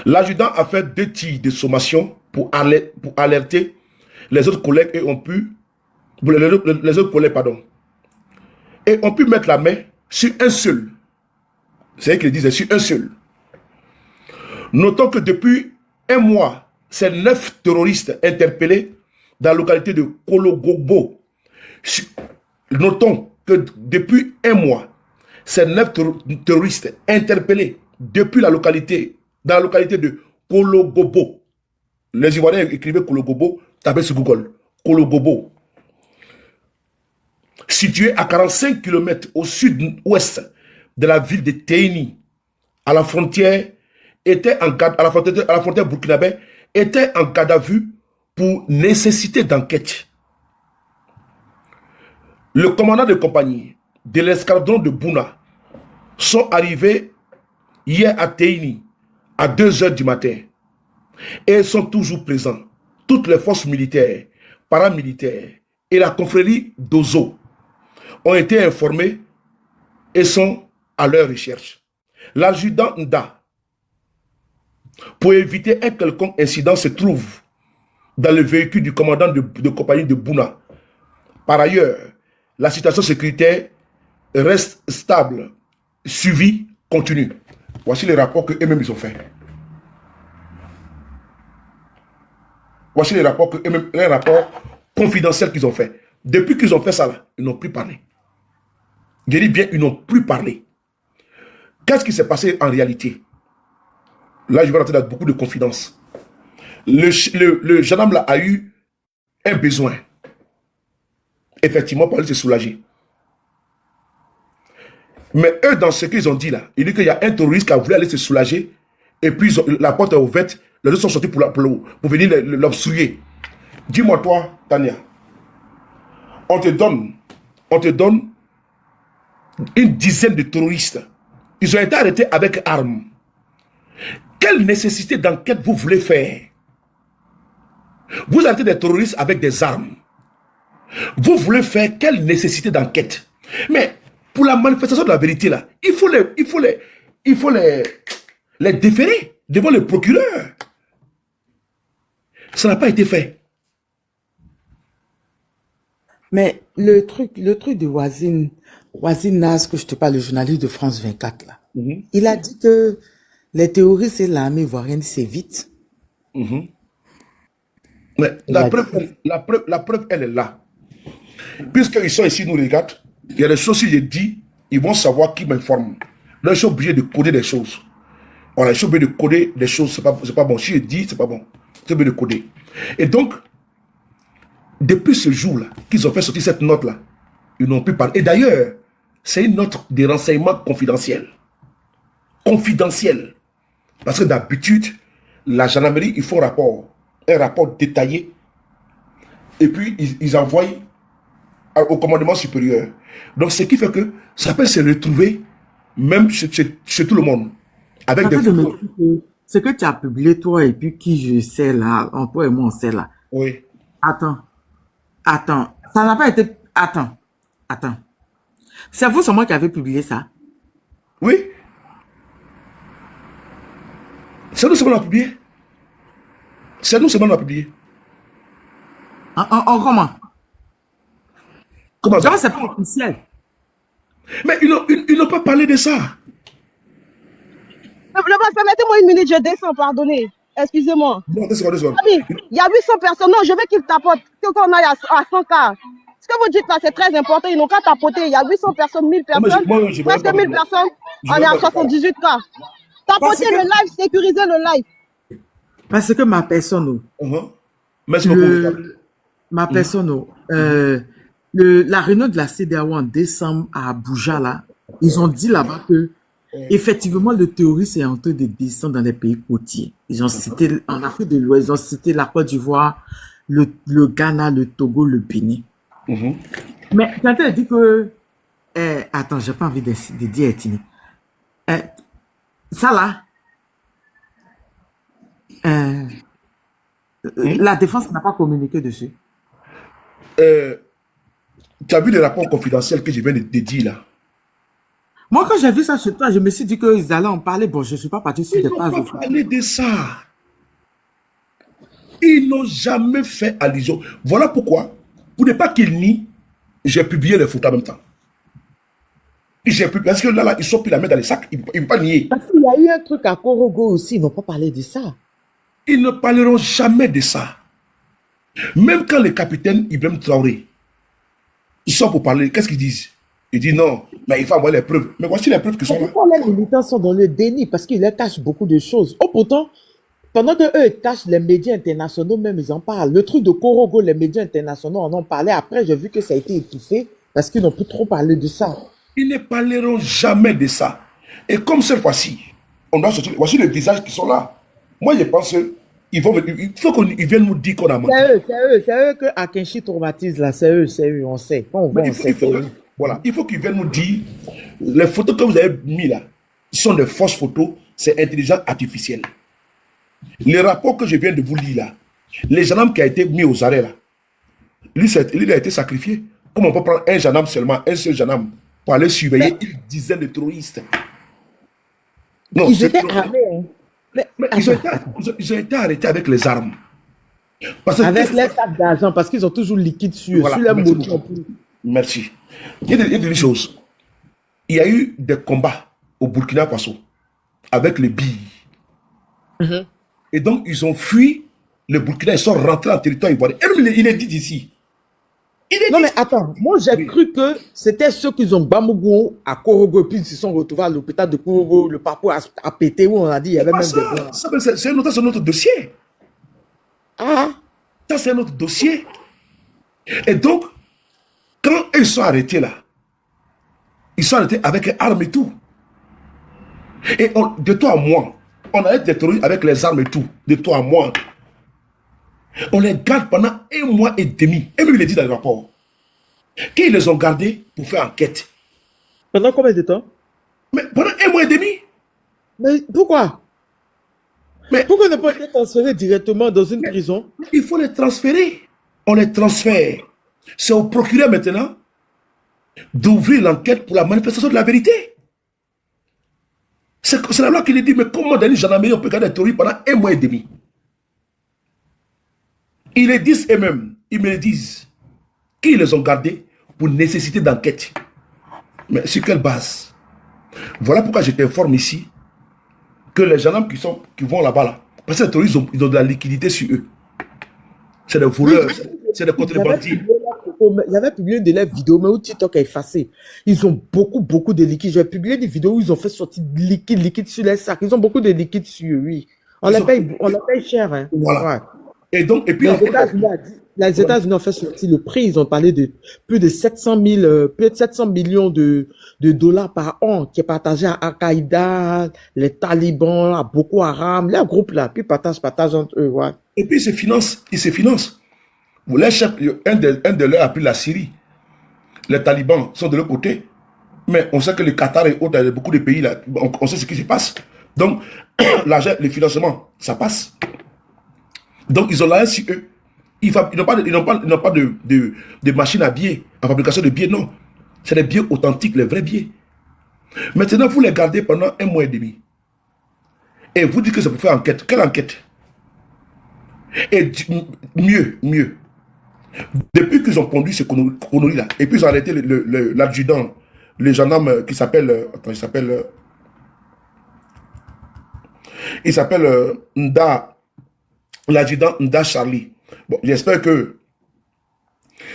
L'adjudant a fait 2 tirs de sommation pour alerter les autres collègues et ont pu, les autres collègues, pardon, et ont pu mettre la main sur un seul. C'est eux qui le disaient, sur un seul. Notons que depuis un mois, ces 9 terroristes interpellés dans la localité de Kologobo. Notons que depuis un mois, ces 9 terroristes interpellés depuis dans la localité de Kologobo. Les Ivoiriens écrivaient Kologobo, tapez sur Google. Kologobo. Situé à 45 km au sud-ouest de la ville de Teini, à la frontière à la frontière burkinabé, était en garde à vue pour nécessité d'enquête. Le commandant de compagnie de l'escadron de Bouna sont arrivés hier à Teini à 2 heures du matin et sont toujours présents. Toutes les forces militaires, paramilitaires et la confrérie d'Ozo ont été informés et sont à leur recherche. L'adjudant Nda, pour éviter un quelconque incident, se trouve dans le véhicule du commandant de compagnie de Bouna. Par ailleurs, la situation sécuritaire reste stable, suivi, continu. Voici les rapports qu'eux-mêmes ils ont fait. Voici les rapports les rapports confidentiels qu'ils ont fait. Depuis qu'ils ont fait ça, là, ils n'ont plus parlé. Je dis bien, ils n'ont plus parlé. Qu'est-ce qui s'est passé en réalité? Là, je vais rentrer dans beaucoup de confidences. Le jeune homme là a eu un besoin. Effectivement, pour aller se soulager. Mais eux, dans ce qu'ils ont dit là, il dit qu'il y a un terroriste qui a voulu aller se soulager, et puis la porte est ouverte, les deux sont sortis pour venir l'obstruer. Dis-moi toi, Tania, on te donne une dizaine de terroristes. Ils ont été arrêtés avec armes. Quelle nécessité d'enquête vous voulez faire? Vous arrêtez des terroristes avec des armes. Vous voulez faire quelle nécessité d'enquête? Mais pour la manifestation de la vérité, là, il faut les déférer devant le procureur. Ça n'a pas été fait. Mais le truc de Wazin Naz, que je te parle, le journaliste de France 24, là, il a dit que les terroristes et l'armée ivoirienne s'évitent. Mais la preuve, elle est là. Puisqu'ils sont ici, nous regardent, il y a des choses que j'ai dit, ils vont savoir qui m'informe. Là, ils sont obligés de coder des choses. Voilà, ils sont obligés de coder des choses, c'est pas bon. Si je dis, c'est pas bon. Ils sont obligés de coder. Et donc, depuis ce jour-là, qu'ils ont fait sortir cette note-là, ils n'ont plus parlé. Et d'ailleurs, c'est une note de renseignement confidentiel. Confidentiel. Parce que d'habitude, la gendarmerie, ils font un rapport détaillé. Et puis, ils envoient au commandement supérieur. Donc, ce qui fait que ça peut se retrouver même chez tout le monde. Avec des photos. Ce que tu as publié, toi, et puis qui je sais là, toi et moi, on sait là. Oui. Attends. Ça n'a pas été... Attends. C'est vous seulement qui avez publié ça? Oui. C'est nous seulement qui avons publié. C'est nous seulement qui avons publié. Comment? Comment ça? C'est pas officiel. Mais ils n'ont pas parlé de ça. Le boss, permettez-moi une minute, je descends, pardonnez. Excusez-moi. Non, deux secondes. Il y a 800 personnes. Non, je veux qu'ils tapotent. Qu'on aille à 100 cas. Ce que vous dites là, c'est très important. Ils n'ont qu'à tapoter. Il y a 800 personnes, 1000 personnes. Presque 1000 personnes. On est à 78 cas. Tapotez le live, sécurisez le live. Parce que ma personne, Merci beaucoup. Ma personne, la réunion de la CEDEAO en décembre à Abuja, là, ils ont dit là-bas que effectivement, le terrorisme est en train de descendre dans les pays côtiers. Ils ont cité, en Afrique de l'Ouest, ils ont cité la Côte d'Ivoire, le Ghana, le Togo, le Bénin. Mais quand elle dit que... attends, j'ai pas envie de dire ethnie. Ça là, la défense n'a pas communiqué dessus. Tu as vu les rapports confidentiels que je viens de dire là? Moi, quand j'ai vu ça chez toi, je me suis dit qu'ils allaient en parler. Bon, je ne suis pas parti sur des pages. Ils n'ont pas parlé de ça. Ils n'ont jamais fait allusion. Voilà pourquoi, pour ne pas qu'ils nient, j'ai publié les photos en même temps. Parce que là, ils sont pris la main dans les sacs. Ils ne peuvent pas nier. Parce qu'il y a eu un truc à Korogo aussi. Ils n'ont pas parlé de ça. Ils ne parleront jamais de ça. Même quand les capitaines Ibrahim Traoré, ils sont pour parler, qu'est-ce qu'ils disent? Ils disent non, mais il faut avoir les preuves. Mais voici les preuves qui sont là. Pourquoi les militants sont dans le déni? Parce qu'ils leur cachent beaucoup de choses. Oh, pourtant, pendant qu'eux ils cachent, les médias internationaux même, ils en parlent. Le truc de Korogo, les médias internationaux en ont parlé. Après, j'ai vu que ça a été étouffé parce qu'ils n'ont plus trop parlé de ça. Ils ne parleront jamais de ça. Et comme cette fois-ci, on doit sortir. Voici les visages qui sont là. Moi, je pense il faut qu'ils viennent nous dire qu'on a menti. C'est eux que Akenchi traumatise là. C'est eux, on sait. Voilà, il faut qu'ils viennent nous dire, les photos que vous avez mis là, sont des fausses photos, c'est intelligence artificielle. Les rapports que je viens de vous lire là, les gendarmes qui a été mis aux arrêts là, lui a été sacrifié. Comment on peut prendre un gendarme seulement, un seul gendarme, pour aller surveiller une dizaine de terroristes? Non, ils étaient armés. Mais ils ont été arrêtés avec les armes. Avec les sacs d'argent, parce qu'ils ont toujours liquide sur eux. Voilà, merci. Il y a des choses. Il y a eu des combats au Burkina Faso avec les billes. Et donc, ils ont fui le Burkina, ils sont rentrés en territoire ivoirien. Et il est dit ici. Non, mais attends, moi j'ai cru que c'était ceux qui ont Bamougou à Korogo, puis ils se sont retrouvés à l'hôpital de Korogo, le parcours a pété, où on a dit il y avait même des blancs. C'est notre dossier. Ah. Ça, c'est notre dossier. Et donc, quand ils sont arrêtés là, Ils sont arrêtés avec armes et tout. Et de toi à moi, on arrête des terroristes avec les armes et tout. De toi à moi. On les garde pendant 1 mois et demi. Et même il est dit dans le rapport. Qu'ils les ont gardés pour faire enquête. Pendant combien de temps? Mais pendant 1 mois et demi. Mais pourquoi? Mais pourquoi ne pas être transféré directement dans une prison? Il faut les transférer. On les transfère. C'est au procureur maintenant d'ouvrir l'enquête pour la manifestation de la vérité. C'est la loi qui le dit. Mais comment dans une gendarmerie on peut garder des terroristes pendant 1 mois et demi? Ils le disent eux-mêmes. Ils me le disent. Qu'ils les ont gardés pour nécessité d'enquête. Mais sur quelle base? Voilà pourquoi je t'informe ici que les gendarmes qui vont là-bas, là, parce que les terroristes, ils ont de la liquidité sur eux. C'est des voleurs, c'est des contrebandiers. Il y avait publié une de leurs vidéos, mais où TikTok a effacé. Ils ont beaucoup de liquide. J'ai publié des vidéos où ils ont fait sortir de liquide sur les sacs. Ils ont beaucoup de liquide sur eux, oui. On les paye cher. Hein. Voilà. Ouais. Et puis les États-Unis ont fait sortir le prix. Ils ont parlé de plus de 700 millions de dollars par an qui est partagé à Al-Qaïda, les talibans, à Boko Haram, les groupes là, puis partagent entre eux. Ouais. Et puis ils se financent. Les chefs, un de leurs a pris la Syrie. Les talibans sont de l'autre côté. Mais on sait que le Qatar et autres, il y a beaucoup de pays là, on sait ce qui se passe. Donc, l'argent, le financement, ça passe. Donc, ils ont l'argent sur eux. Ils n'ont pas de machine à billets, en fabrication de billets, non. C'est des billets authentiques, les vrais billets. Maintenant, vous les gardez pendant 1 mois et demi. Et vous dites que c'est pour faire enquête. Quelle enquête? Et mieux. Depuis qu'ils ont conduit ce connerie-là, et puis ils ont arrêté l'adjudant, le gendarme qui s'appelle... il s'appelle l'adjudant Nda Charlie. Bon, j'espère que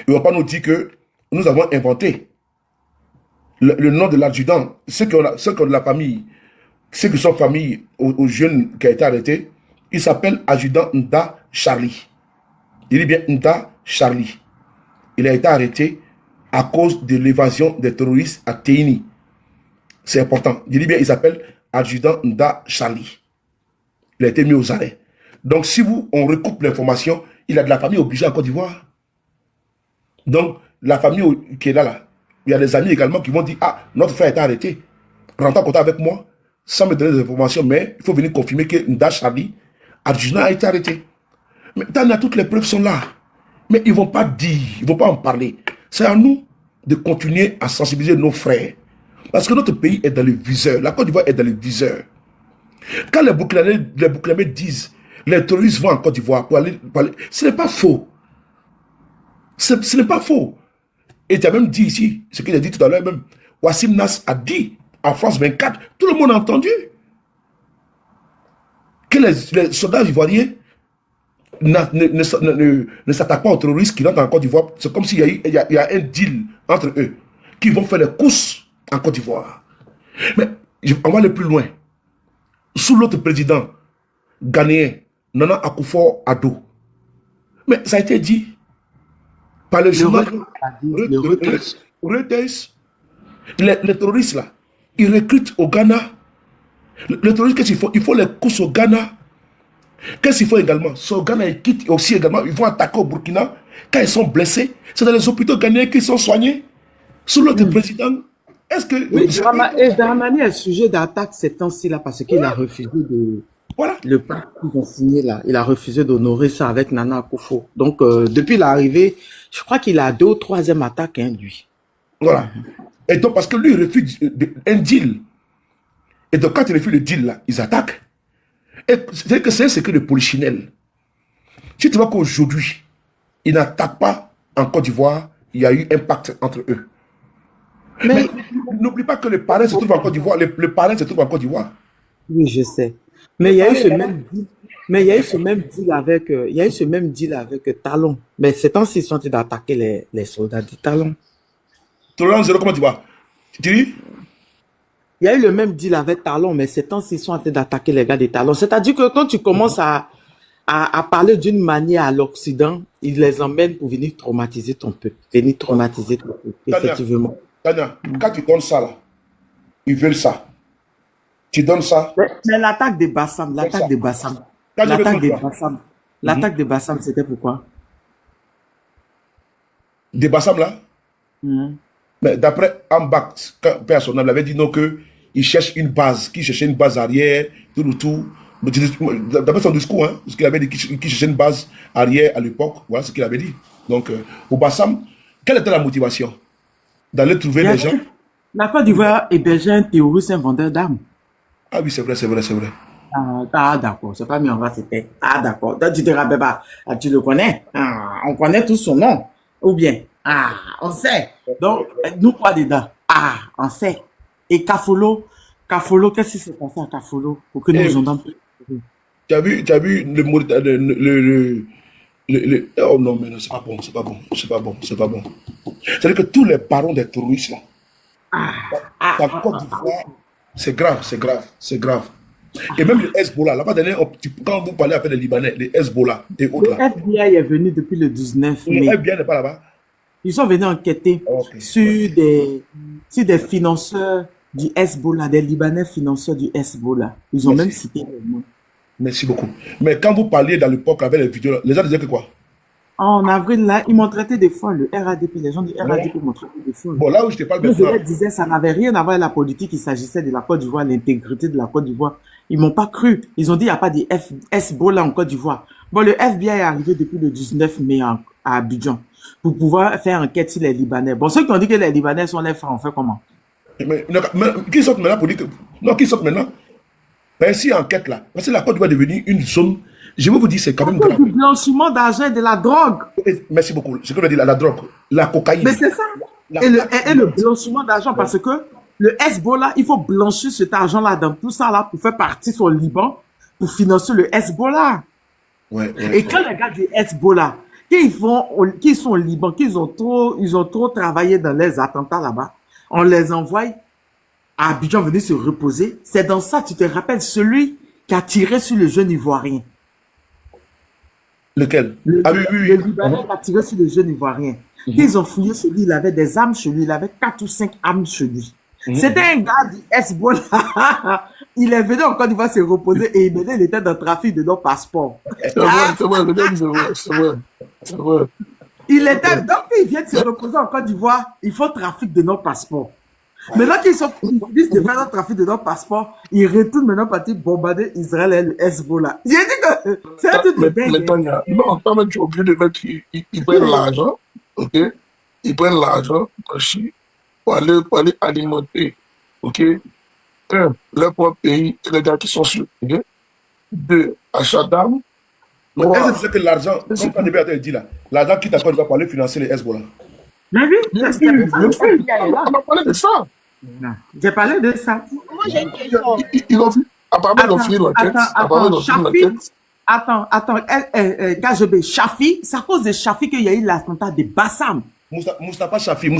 ils ne vont pas nous dire que nous avons inventé le nom de l'adjudant. Ceux qui ont de la famille, ceux qui sont famille aux jeunes qui ont été arrêtés, il s'appelle adjudant Nda Charlie. Il dit bien Nda Charlie. Il a été arrêté à cause de l'évasion des terroristes à Teini. C'est important. Il dit bien, il s'appelle adjudant Nda Charlie. Il a été mis aux arrêts. Donc, si on recoupe l'information, il a de la famille obligée en Côte d'Ivoire. Donc, la famille qui est là, il y a des amis également qui vont dire, ah, notre frère a été arrêté. Rentre en contact avec moi, sans me donner des informations, mais il faut venir confirmer que Nda Charlie, adjudant, a été arrêté. Mais toutes les preuves sont là. Mais ils ne vont pas dire, ils ne vont pas en parler. C'est à nous de continuer à sensibiliser nos frères. Parce que notre pays est dans le viseur. La Côte d'Ivoire est dans le viseur. Quand les Burkinabés disent les terroristes vont en Côte d'Ivoire pour aller, ce n'est pas faux. Ce n'est pas faux. Et tu as même dit ici, ce qu'il a dit tout à l'heure même, Wassim Nas a dit en France 24, tout le monde a entendu que les soldats ivoiriens ne s'attaquent pas aux terroristes qui rentrent en Côte d'Ivoire. C'est comme s'il y a un deal entre eux qui vont faire les courses en Côte d'Ivoire. Mais on va aller plus loin. Sous l'autre président ghanéen, Nana Akufo-Addo. Mais ça a été dit par le journal Reuters. Les terroristes là, ils recrutent au Ghana. Les terroristes, qu'est-ce qu'il faut? Il faut les courses au Ghana. Qu'est-ce qu'il faut également? Au Ghana, ils quittent aussi également. Ils vont attaquer au Burkina. Quand ils sont blessés, c'est dans les hôpitaux ghanéens qu'ils sont soignés. Sous l'autre président. Est-ce que... Oui, Dramani est sujet d'attaque ces temps-ci là parce qu'il a refusé de... Voilà. Le pacte qu'ils ont signé là, il a refusé d'honorer ça avec Nana Akufo. Donc, depuis l'arrivée, je crois qu'il a 2 ou 3e attaque, hein, lui. Voilà. Et donc, parce que lui, il refuse un deal. Et donc, quand il refuse le deal là, ils attaquent. Et c'est que c'est un secret de polichinelle. Si tu vois qu'aujourd'hui, ils n'attaquent pas en Côte d'Ivoire, il y a eu un pacte entre eux. Mais n'oublie pas que le parrain se trouve en Côte d'Ivoire. Le parrain se trouve en Côte d'Ivoire. Oui, je sais. Mais il y a eu ce même deal. Mais il y a eu ce même deal avec, Talon. Mais ces temps-ci, ils sont en train d'attaquer les soldats du Talon. Talon, comment tu vois? Tu dis? Il y a eu le même deal avec Talon, mais ces temps-ci, ils sont en train d'attaquer les gars des Talon. C'est-à-dire que quand tu commences à parler d'une manière à l'Occident, ils les emmènent pour venir traumatiser ton peuple. Effectivement. Tania, quand tu donnes ça là, ils veulent ça. Tu donnes ça. Mais l'attaque de Bassam, l'attaque de Bassam, l'attaque de Bassam, l'attaque de Bassam, c'était pourquoi? Des Bassam là. Mais d'après Ambach, personnel, il avait dit non qu'il cherche une base, qu'il cherchait une base arrière, tout. D'après son discours, hein, ce qu'il avait dit, qu'il cherchait une base arrière à l'époque, voilà ce qu'il avait dit. Donc, au Bassam, quelle était la motivation? D'aller trouver les gens. La Côte d'Ivoire hébergeait un terroriste, un vendeur d'armes. Ah oui, c'est vrai. Ah, d'accord, c'est pas mis en bas, c'était. Ah, d'accord. Donc, tu te rappelles pas. Ah, tu le connais. Ah, on connaît tous son nom. Ou bien, ah, on sait. Donc, nous quoi dedans? Ah, on sait. Et Kafolo, qu'est-ce qui s'est passé à Kafolo pour que nous entendons plus? Tu as vu oh non, mais non, c'est pas bon. C'est-à-dire que tous les barons des terroristes là, la Côte d'Ivoire, c'est grave. Et même le Hezbollah, là-bas, quand vous parlez avec les Libanais, les Hezbollah et autres là. Le FBI est venu depuis le 19 mai. Le FBI n'est pas là-bas. Ils sont venus enquêter sur des financeurs du Hezbollah, des Libanais financeurs du Hezbollah. Ils ont même cité le nom. Merci beaucoup. Mais quand vous parliez dans l'époque avec les vidéos, les gens disaient que quoi? En avril, là, ils m'ont traité de folle, le RADP. Les gens du RADP m'ont traité de folle. Bon, là où je te parle maintenant. Je leur disais, ça n'avait rien à voir avec la politique. Il s'agissait de la Côte d'Ivoire, l'intégrité de la Côte d'Ivoire. Ils m'ont pas cru. Ils ont dit, il n'y a pas de Hezbollah en Côte d'Ivoire. Bon, le FBI est arrivé depuis le 19 mai à Abidjan pour pouvoir faire enquête sur les Libanais. Bon, ceux qui ont dit que les Libanais sont les frères, on fait comment? Mais qui sortent maintenant pour dire que... Non, qui sortent maintenant? Ben, si enquête là, parce que la Côte d'Ivoire est devenue une zone, je vais vous dire, c'est quand même grave. Du blanchiment d'argent et de la drogue. Merci beaucoup. Ce que je veux dire, la drogue, la cocaïne. Mais c'est ça. Et le blanchiment d'argent, parce que le Hezbollah, il faut blanchir cet argent-là dans tout ça là pour faire partie sur le Liban, pour financer le Hezbollah. Et quand les gars du Hezbollah, qui sont au Liban, ils ont trop travaillé dans les attentats là-bas, on les envoie à Abidjan venir se reposer. C'est dans ça, tu te rappelles, celui qui a tiré sur le jeune Ivoirien. Lequel? Le Libanais qui a tiré sur le jeune Ivoirien. Ils ont fouillé chez lui, il avait des armes chez lui, il avait 4 ou 5 armes chez lui. C'était un gars du Hezbollah. Il est venu en Côte d'Ivoire se reposer et il était dans le trafic de nos passeports. C'est vrai. Donc, il vient de se reposer en Côte d'Ivoire, il faut trafic de nos passeports. Maintenant qu'ils disent de faire un trafic de nos passeports, ils retournent maintenant partir bombarder Israël et le Hezbollah. J'ai dit que c'est un truc de dingue. Mais Tania, non, quand même, tu es obligé de mettre qu'ils prennent l'argent, ok? Ils prennent l'argent pour aller alimenter, ok? Un, leur propre pays et les gars qui sont sur, ok? Deux, achat d'armes. Est-ce que tu sais que l'argent, comme quand Débé a dit là, l'argent qui t'accorde pour aller financer les Hezbollah? Mais oui, on a parlé de ça. Non, j'ai parlé de ça. Moi, j'ai une question. Ils ont fait, apparemment, ils ont fini l'enquête. Attends, KGB, Chafi, c'est à cause de Chafi qu'il y a eu l'attentat de Bassam. Mustapha Chafi. À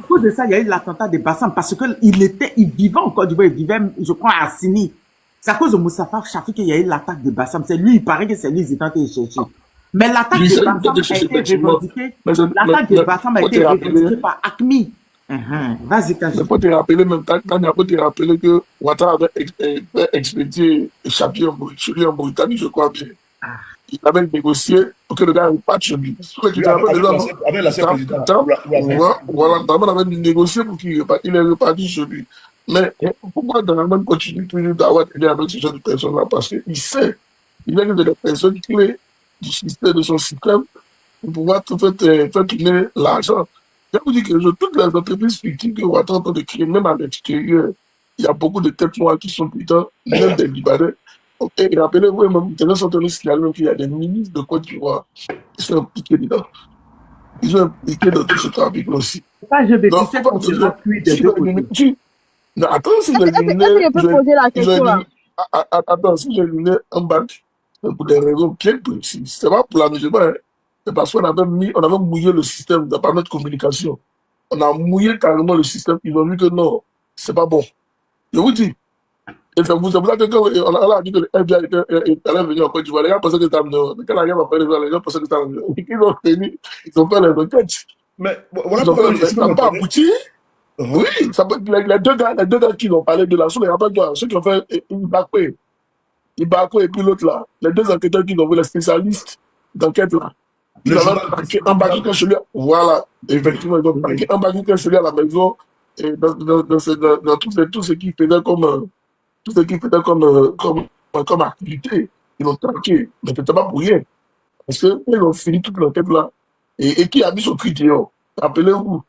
cause de ça, il y a eu l'attentat de Bassam parce qu'il vivait en Côte d'Ivoire, il vivait, je crois, à Sini. C'est à cause de Mustapha Chafi qu'il y a eu l'attaque de Bassam. C'est lui, il paraît que c'est lui qui est chercher. Mais l'attaque de Bassam a été revendiquée. L'attaque de Bassam a été revendiquée par ACMI. Vas-y, KGB. Mais pour te rappeler, même Tania, pour te rappeler que Ouattara avait expédié Chafi en Mauritanie, je crois bien. Il avait négocié pour que le gars reparte chez lui. Avec l'ancien président. Voilà, Draman avait négocié pour qu'il reparte. Il est reparti chez lui. Mais pourquoi Draman continue toujours d'avoir aidé avec ce genre de personnes-là? Parce qu'il sait, il est des personnes clés du système, de son système, pour pouvoir tout faire tourner l'argent. Je vous dis que toutes les entreprises fictives que Ouattara est en train de créer, même à l'extérieur, il y a beaucoup de têtes noires qui sont putain, même des Libanais. Et rappelez-vous, maintenant, sont tenus signaler qu'il y a des ministres de Côte d'Ivoire qui sont impliqués dedans. Ils sont impliqués dans tout ce trafic aussi. Donc, tu sais qu'on s'est appuyé des deux côtés. Non, attends, si j'ai éliminé... Attends, si j'ai éliminé un bac, c'est pour des raisons bien précises. C'est pas pour l'amusement, hein. C'est parce qu'on avait mouillé le système de par notre communication. On a mouillé carrément le système. Ils ont vu que non, c'est pas bon. Je vous dis. Et c'est pour ça que quand on a dit que le FBI allait venir en Côte d'Ivoire, les gens pensaient que c'était amené. Mais quand la guerre va faire les gens pensaient que c'était amené. Ils ont tenu, ils ont fait les requêtes. Mais voilà pourquoi ça n'a pas abouti. Oui, ça peut, les deux gars qui ont parlé de la soupe, rappelle-toi, ceux qui ont fait Ibako et puis l'autre là, les deux enquêteurs qui ont vu les spécialistes d'enquête là, ils Le avaient journaliste. embarqué chez lui. Voilà, effectivement, ils ont embarqué chez lui à la maison et dans tout ce qu'ils faisaient tout ce qu'ils faisaient comme activité, ils l'ont traqué. Mais c'était pas pour rien. Parce qu'ils ont fini toute l'enquête là. Et qui a mis son cri dehors? Rappelez-vous.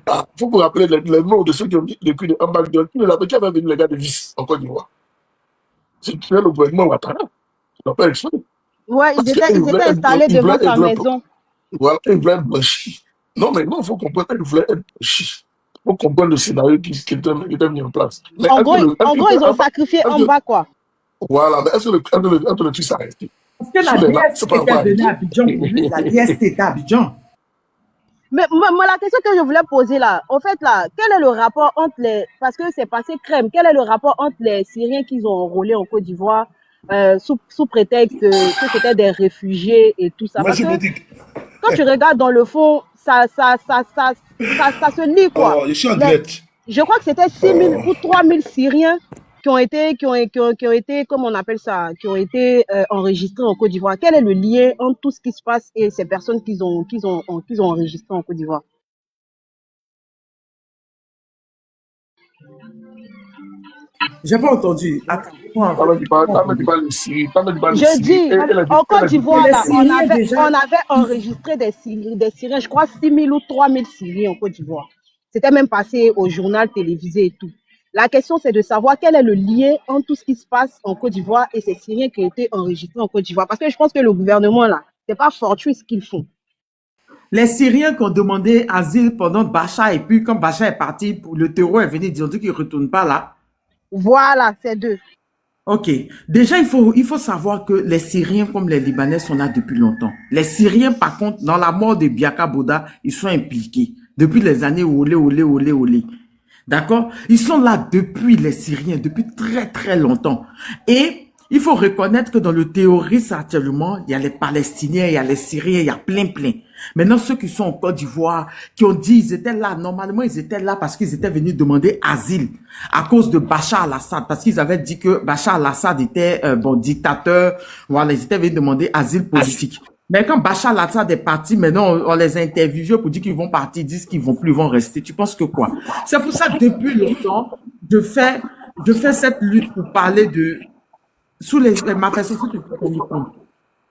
Ah, il faut vous rappeler les noms de ceux qui ont dit le cri de ambassadeur. Qui avait venu les gars de Vice en Côte d'Ivoire? C'est le gouvernement Ouattara. Je l'appelle exprès. Ouais, Parce ils étaient installés devant sa maison. Voilà, ils voulaient être blanchis. Non, mais non, il faut comprendre qu'ils voulaient être blanchis. Il faut comprendre le scénario qui était mis en place. Mais En gros, ils ont sacrifié en bas, quoi. Voilà, mais est-ce que le truc s'est arrêté? Parce que la DST était venue à Abidjan pour lui. La DST était à Abidjan. Mais moi, la question que je voulais poser là, en fait là, quel est le rapport entre les... Parce que c'est passé crème, quel est le rapport entre les Syriens qu'ils ont enrôlés en Côte d'Ivoire sous prétexte que c'était des réfugiés et tout ça? Parce que quand tu regardes dans le fond, ça se lit quoi. Oh, je suis en direct. Je crois que c'était 6 000 ou 3 000 Syriens qui ont été, comme on appelle ça, qui ont été enregistrés en Côte d'Ivoire. Quel est le lien entre tout ce qui se passe et ces personnes qu'ils ont enregistrées en Côte d'Ivoire? J'ai pas entendu. Attends. Je dis, en Côte d'Ivoire, on avait enregistré des Syriens, je crois 6 000 ou 3 000 Syriens en Côte d'Ivoire. C'était même passé au journal télévisé et tout. La question, c'est de savoir quel est le lien entre tout ce qui se passe en Côte d'Ivoire et ces Syriens qui ont été enregistrés en Côte d'Ivoire. Parce que je pense que le gouvernement, là, c'est pas fortuit ce qu'ils font. Les Syriens qui ont demandé asile pendant Bachar, et puis quand Bachar est parti, le terreau est venu, ils ont dit qu'ils ne retournent pas là. Voilà, c'est deux. Ok. Déjà, il faut savoir que les Syriens comme les Libanais sont là depuis longtemps. Les Syriens, par contre, dans la mort de Biaka Boda, ils sont impliqués. Depuis les années olé. D'accord? Ils sont là depuis les Syriens, depuis très très longtemps. Et il faut reconnaître que dans le terrorisme actuellement, il y a les Palestiniens, il y a les Syriens, il y a plein. Maintenant, ceux qui sont en Côte d'Ivoire, qui ont dit ils étaient là, normalement ils étaient là parce qu'ils étaient venus demander asile à cause de Bachar al-Assad, parce qu'ils avaient dit que Bachar al-Assad était dictateur, voilà, ils étaient venus demander asile politique. Mais quand Bachar al-Assad est parti, maintenant, on les a interviewés pour dire qu'ils vont partir, ils disent qu'ils vont plus, ils vont rester. Tu penses que quoi? C'est pour ça que depuis longtemps, je fais cette lutte pour parler de, sous les manifestations que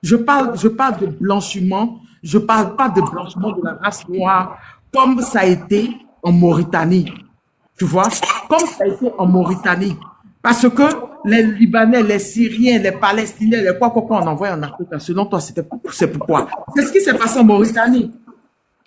je parle de blanchiment, je parle pas de blanchiment de la race noire, comme ça a été en Mauritanie. Tu vois? Comme ça a été en Mauritanie. Parce que les Libanais, les Syriens, les Palestiniens, les quoi on envoie en Afrique, selon toi, c'est pourquoi? C'est ce qui s'est passé en Mauritanie.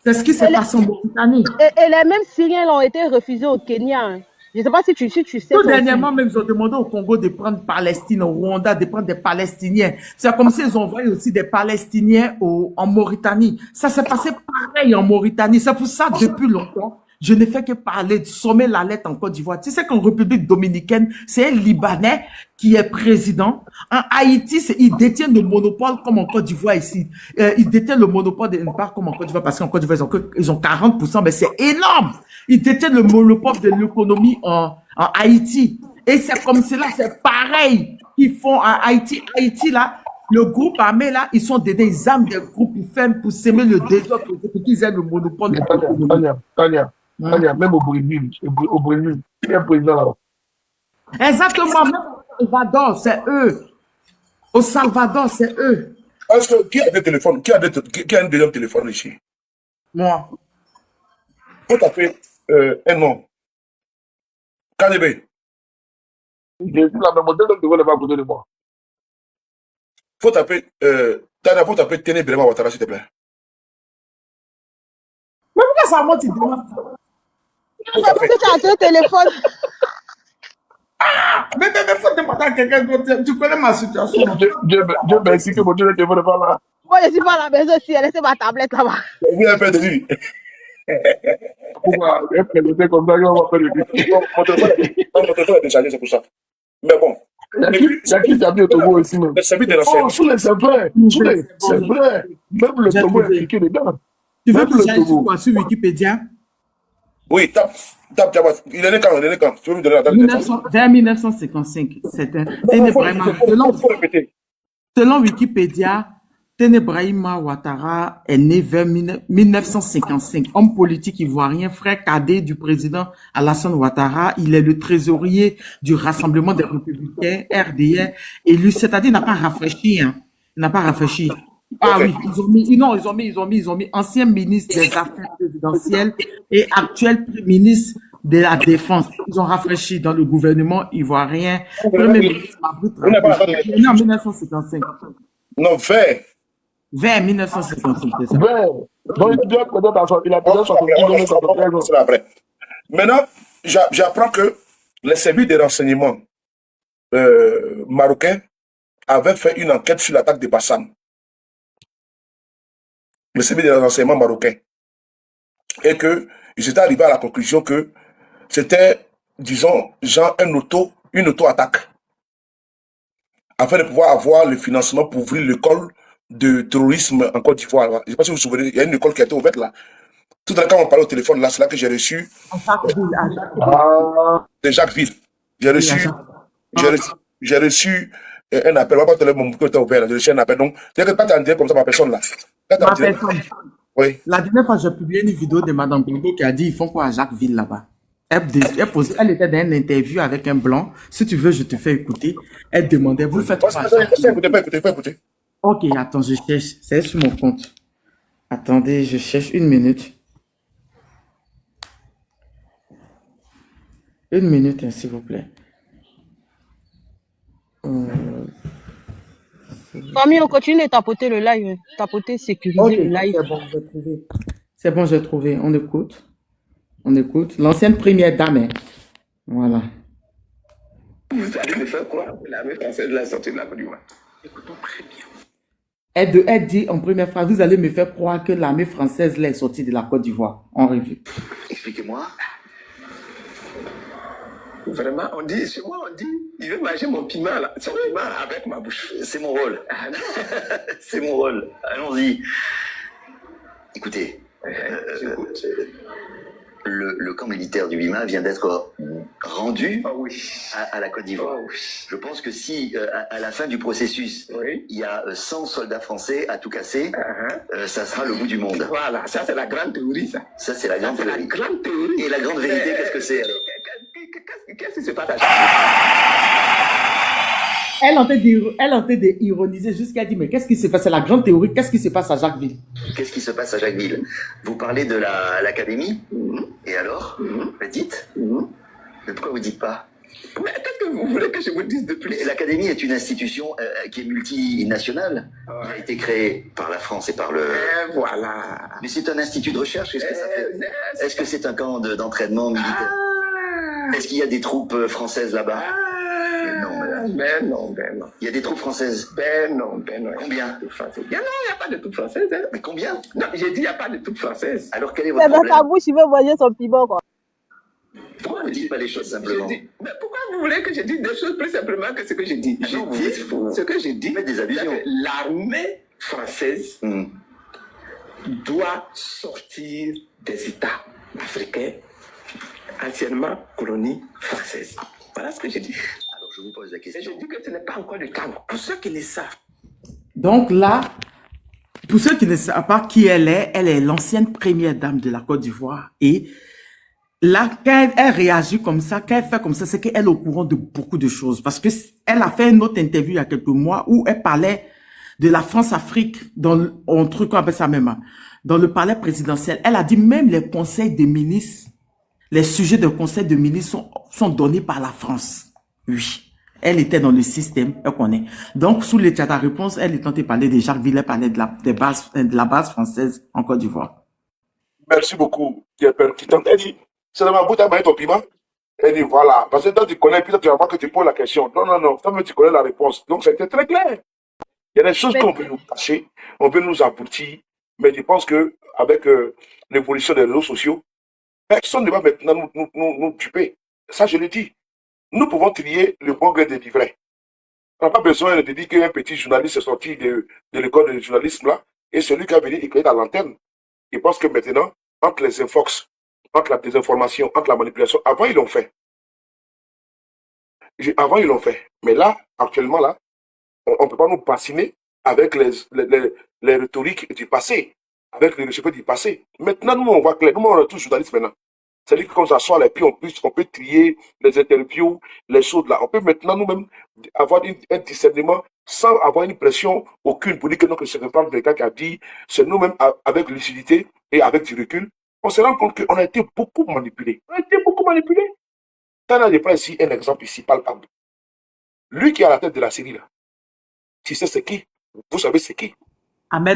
C'est ce qui s'est passé en Mauritanie. Et les mêmes Syriens l'ont été refusés au Kenya. Je ne sais pas si tu sais. Tout dernièrement, même, ils ont demandé au Congo de prendre Palestine, au Rwanda de prendre des Palestiniens. C'est comme s'ils ont envoyé aussi des Palestiniens en Mauritanie. Ça s'est passé pareil en Mauritanie. C'est pour ça, depuis longtemps, je ne fais que parler de sommer la lettre en Côte d'Ivoire. Tu sais qu'en République dominicaine, c'est un Libanais qui est président. En Haïti, ils détiennent le monopole comme en Côte d'Ivoire ici. Ils détiennent le monopole d'une part comme en Côte d'Ivoire parce qu'en Côte d'Ivoire, ils ont 40%, mais c'est énorme. Ils détiennent le monopole de l'économie en Haïti. Et c'est comme cela, c'est pareil qu'ils font en Haïti. Haïti, là, le groupe armé, là, ils sont des armes des groupes pour s'aimer le désordre, pour qu'ils aient le monopole de l'économie. Tania, même au Brésil, il y a un président là-bas. Exactement, même au Salvador, c'est eux. Au Salvador, c'est eux. Est-ce que qui a des téléphones? Qui a un deuxième téléphone ici? Moi. Faut taper un nom. Kanebe. J'ai vu la même modèle, donc devrait pas à côté de moi. Faut taper Tania, faut taper Téné Birema Ouattara, s'il te plaît. Mais pourquoi ça monte, il demande ça? Parce que tu as un téléphone. Mais faut demander à quelqu'un d'autre. Tu connais ma situation. Dieu merci que mon Dieu ne te voit pas là. Moi, je suis pas à la maison aussi, elle laisse ma tablette là-bas. Vous avez fait de lui. Pourquoi? Elle présentait comme ça, on va faire de lui. Mon téléphone est déchargé, c'est pour ça. Mais bon. Il y a qui t'a mis au Togo aussi, même. C'est vrai. C'est vrai. Même le Togo est impliqué dedans. Tu veux que j'aille sur quoi? Sur Wikipédia? Oui, tape Diawat. Il est né quand? Il est né quand? Tu veux me donner la date de naissance? Vers 1955. Non, faut répéter. Selon Wikipédia, Tene Brahima Ouattara est né vers 1955. Homme politique ivoirien, frère cadet du président Alassane Ouattara. Il est le trésorier du Rassemblement des Républicains, RDR, élu, c'est-à-dire il n'a pas rafraîchi. Hein. Il n'a pas rafraîchi. Ah oui, ils ont mis ancien ministre des Affaires présidentielles et actuel ministre de la Défense. Ils ont rafraîchi dans le gouvernement ivoirien. Premier ministre Mabrouk Traoré. Il est né en 1955. Non, fait. Vers 1955, c'est ça. Donc, il a peut-être 73 ans. Après. Maintenant, j'apprends que les services de renseignement marocains avaient fait une enquête sur l'attaque de Bassam. Le service de renseignement marocain. Et qu'ils étaient arrivés à la conclusion que c'était, disons, genre une auto-attaque. Afin de pouvoir avoir le financement pour ouvrir l'école de terrorisme en Côte d'Ivoire. Je ne sais pas si vous vous souvenez, il y a une école qui a été ouverte là. Tout à l'heure, quand on parlait au téléphone, là, c'est là que j'ai reçu de Jacquesville. J'ai reçu un appel. On va pas te le mon micro était ouvert. J'ai reçu un appel. Donc, c'est-à-dire que quand tu es en direct comme ça, ma personne là. Ma personne. Oui. La dernière fois, j'ai publié une vidéo de Madame Bongo qui a dit ils font quoi à Jacquesville là-bas. Elle était dans une interview avec un blanc. Si tu veux, je te fais écouter. Elle demandait, vous faites quoi à Jacquesville? Pas écouter. Ok, attends, je cherche. C'est sur mon compte. Attendez, je cherche une minute. Une minute, hein, s'il vous plaît. Famille, on continue de tapoter le live. Tapoter, sécuriser Ok, le live. c'est bon, j'ai trouvé. C'est bon, j'ai trouvé. On écoute. On écoute. L'ancienne première dame. Hein. Voilà. Vous allez me faire croire que l'armée française l'a sortie de la Côte d'Ivoire. Écoutons très bien. Elle dit en première phrase, vous allez me faire croire que l'armée française l'est sortie de la Côte d'Ivoire. En revue. Expliquez-moi. Vraiment, on dit, chez moi, on dit, il veut manger mon piment, là, son piment avec ma bouche. C'est mon rôle. C'est mon rôle. Allons-y. Écoutez, le camp militaire du Bima vient d'être rendu à la Côte d'Ivoire. Je pense que si, à la fin du processus, il y a 100 soldats français à tout casser, ça sera le bout du monde. Voilà, ça c'est la grande théorie, ça. Ça, c'est la grande théorie. La grande théorie. Et la grande vérité, qu'est-ce que c'est alors? Qu'est-ce qui se passe à Elle est en train d'ironiser jusqu'à dire, mais qu'est-ce qui se passe? C'est la grande théorie. Qu'est-ce qui se passe à Jacquesville? Qu'est-ce qui se passe à Jacquesville? Vous parlez de l'académie? Et alors? Dites. Mais pourquoi vous dites pas? Mais qu'est-ce que vous voulez que je vous dise de plus? L'académie est une institution qui est multinationale. Elle a été créée par la France et par le... Voilà. Mais c'est un institut de recherche. Qu'est-ce que ça fait? Est-ce que c'est un camp d'entraînement militaire? Est-ce qu'il y a des troupes françaises là-bas? Non, madame. Ben non. Il y a des troupes françaises? Ben non. Combien? Il n'y a pas de troupes françaises. Hein. Mais combien? Non, j'ai dit il n'y a pas de troupes françaises. Alors quel est C'est votre dans problème? sa bouche, il veut voyer son piment, quoi. Pourquoi vous ne dites pas les choses simplement? Mais pourquoi vous voulez que je dise des choses plus simplement que ce que j'ai dit? Non, Ce que j'ai dit, faites des allusions. c'est que l'armée française doit sortir des États africains anciennement colonies françaises. Voilà ce que j'ai dit. Alors je vous pose la Et question. je dis que ce n'est pas encore le cas. Pour ceux qui le savent. Donc là, pour ceux qui ne savent pas qui elle est l'ancienne première dame de la Côte d'Ivoire. Et là, quand elle réagit comme ça, quand elle fait comme ça, c'est qu'elle est au courant de beaucoup de choses. Parce que elle a fait une autre interview il y a quelques mois où elle parlait de la France-Afrique dans un truc qu'on appelle ça même, dans le palais présidentiel. Elle a dit même les conseils des ministres, les sujets de conseil de ministres sont donnés par la France. Oui. Elle était dans le système, elle connaît. Donc, sous les tchats à réponse, elle est tentée de parler de Jacquesville, elle parlait de la base française en Côte d'Ivoire. Merci beaucoup, Pierre qui tente. Elle dit, c'est dans ma bouche à ton piment. Elle dit, voilà. Parce que toi, tu connais, puis toi, tu vas voir que tu poses la question. Non. Toi, tu connais la réponse. Donc, c'était très clair. Il y a des choses qu'on peut nous cacher, on peut nous aboutir, mais je pense que avec l'évolution des réseaux sociaux, personne ne va maintenant nous tuer. Ça, je le dis. Nous pouvons trier le bon gré des livrets. On n'a pas besoin de dire qu'un petit journaliste est sorti de l'école de journalisme là, et celui qui a venu éclairer à l'antenne. Il pense que maintenant, entre les infox, entre la désinformation, entre la manipulation. Avant, ils l'ont fait. Avant, ils l'ont fait. Mais là, actuellement, là, on ne peut pas nous bassiner avec les rhétoriques du passé, avec les respects du passé. Maintenant, nous, on voit clair. Nous, on est tous journalistes maintenant. C'est-à-dire que quand ça sort, et puis on peut trier les interviews, les choses là. On peut maintenant nous-mêmes avoir un discernement sans avoir une pression aucune pour dire que non, que c'est quelqu'un qui a dit, c'est nous-mêmes avec lucidité et avec du recul. On se rend compte qu'on a été beaucoup manipulés. On a été beaucoup manipulés. Je prends ici un exemple ici, palpable. Lui qui est à la tête de la série là, tu sais c'est qui? Vous savez c'est qui? Ahmed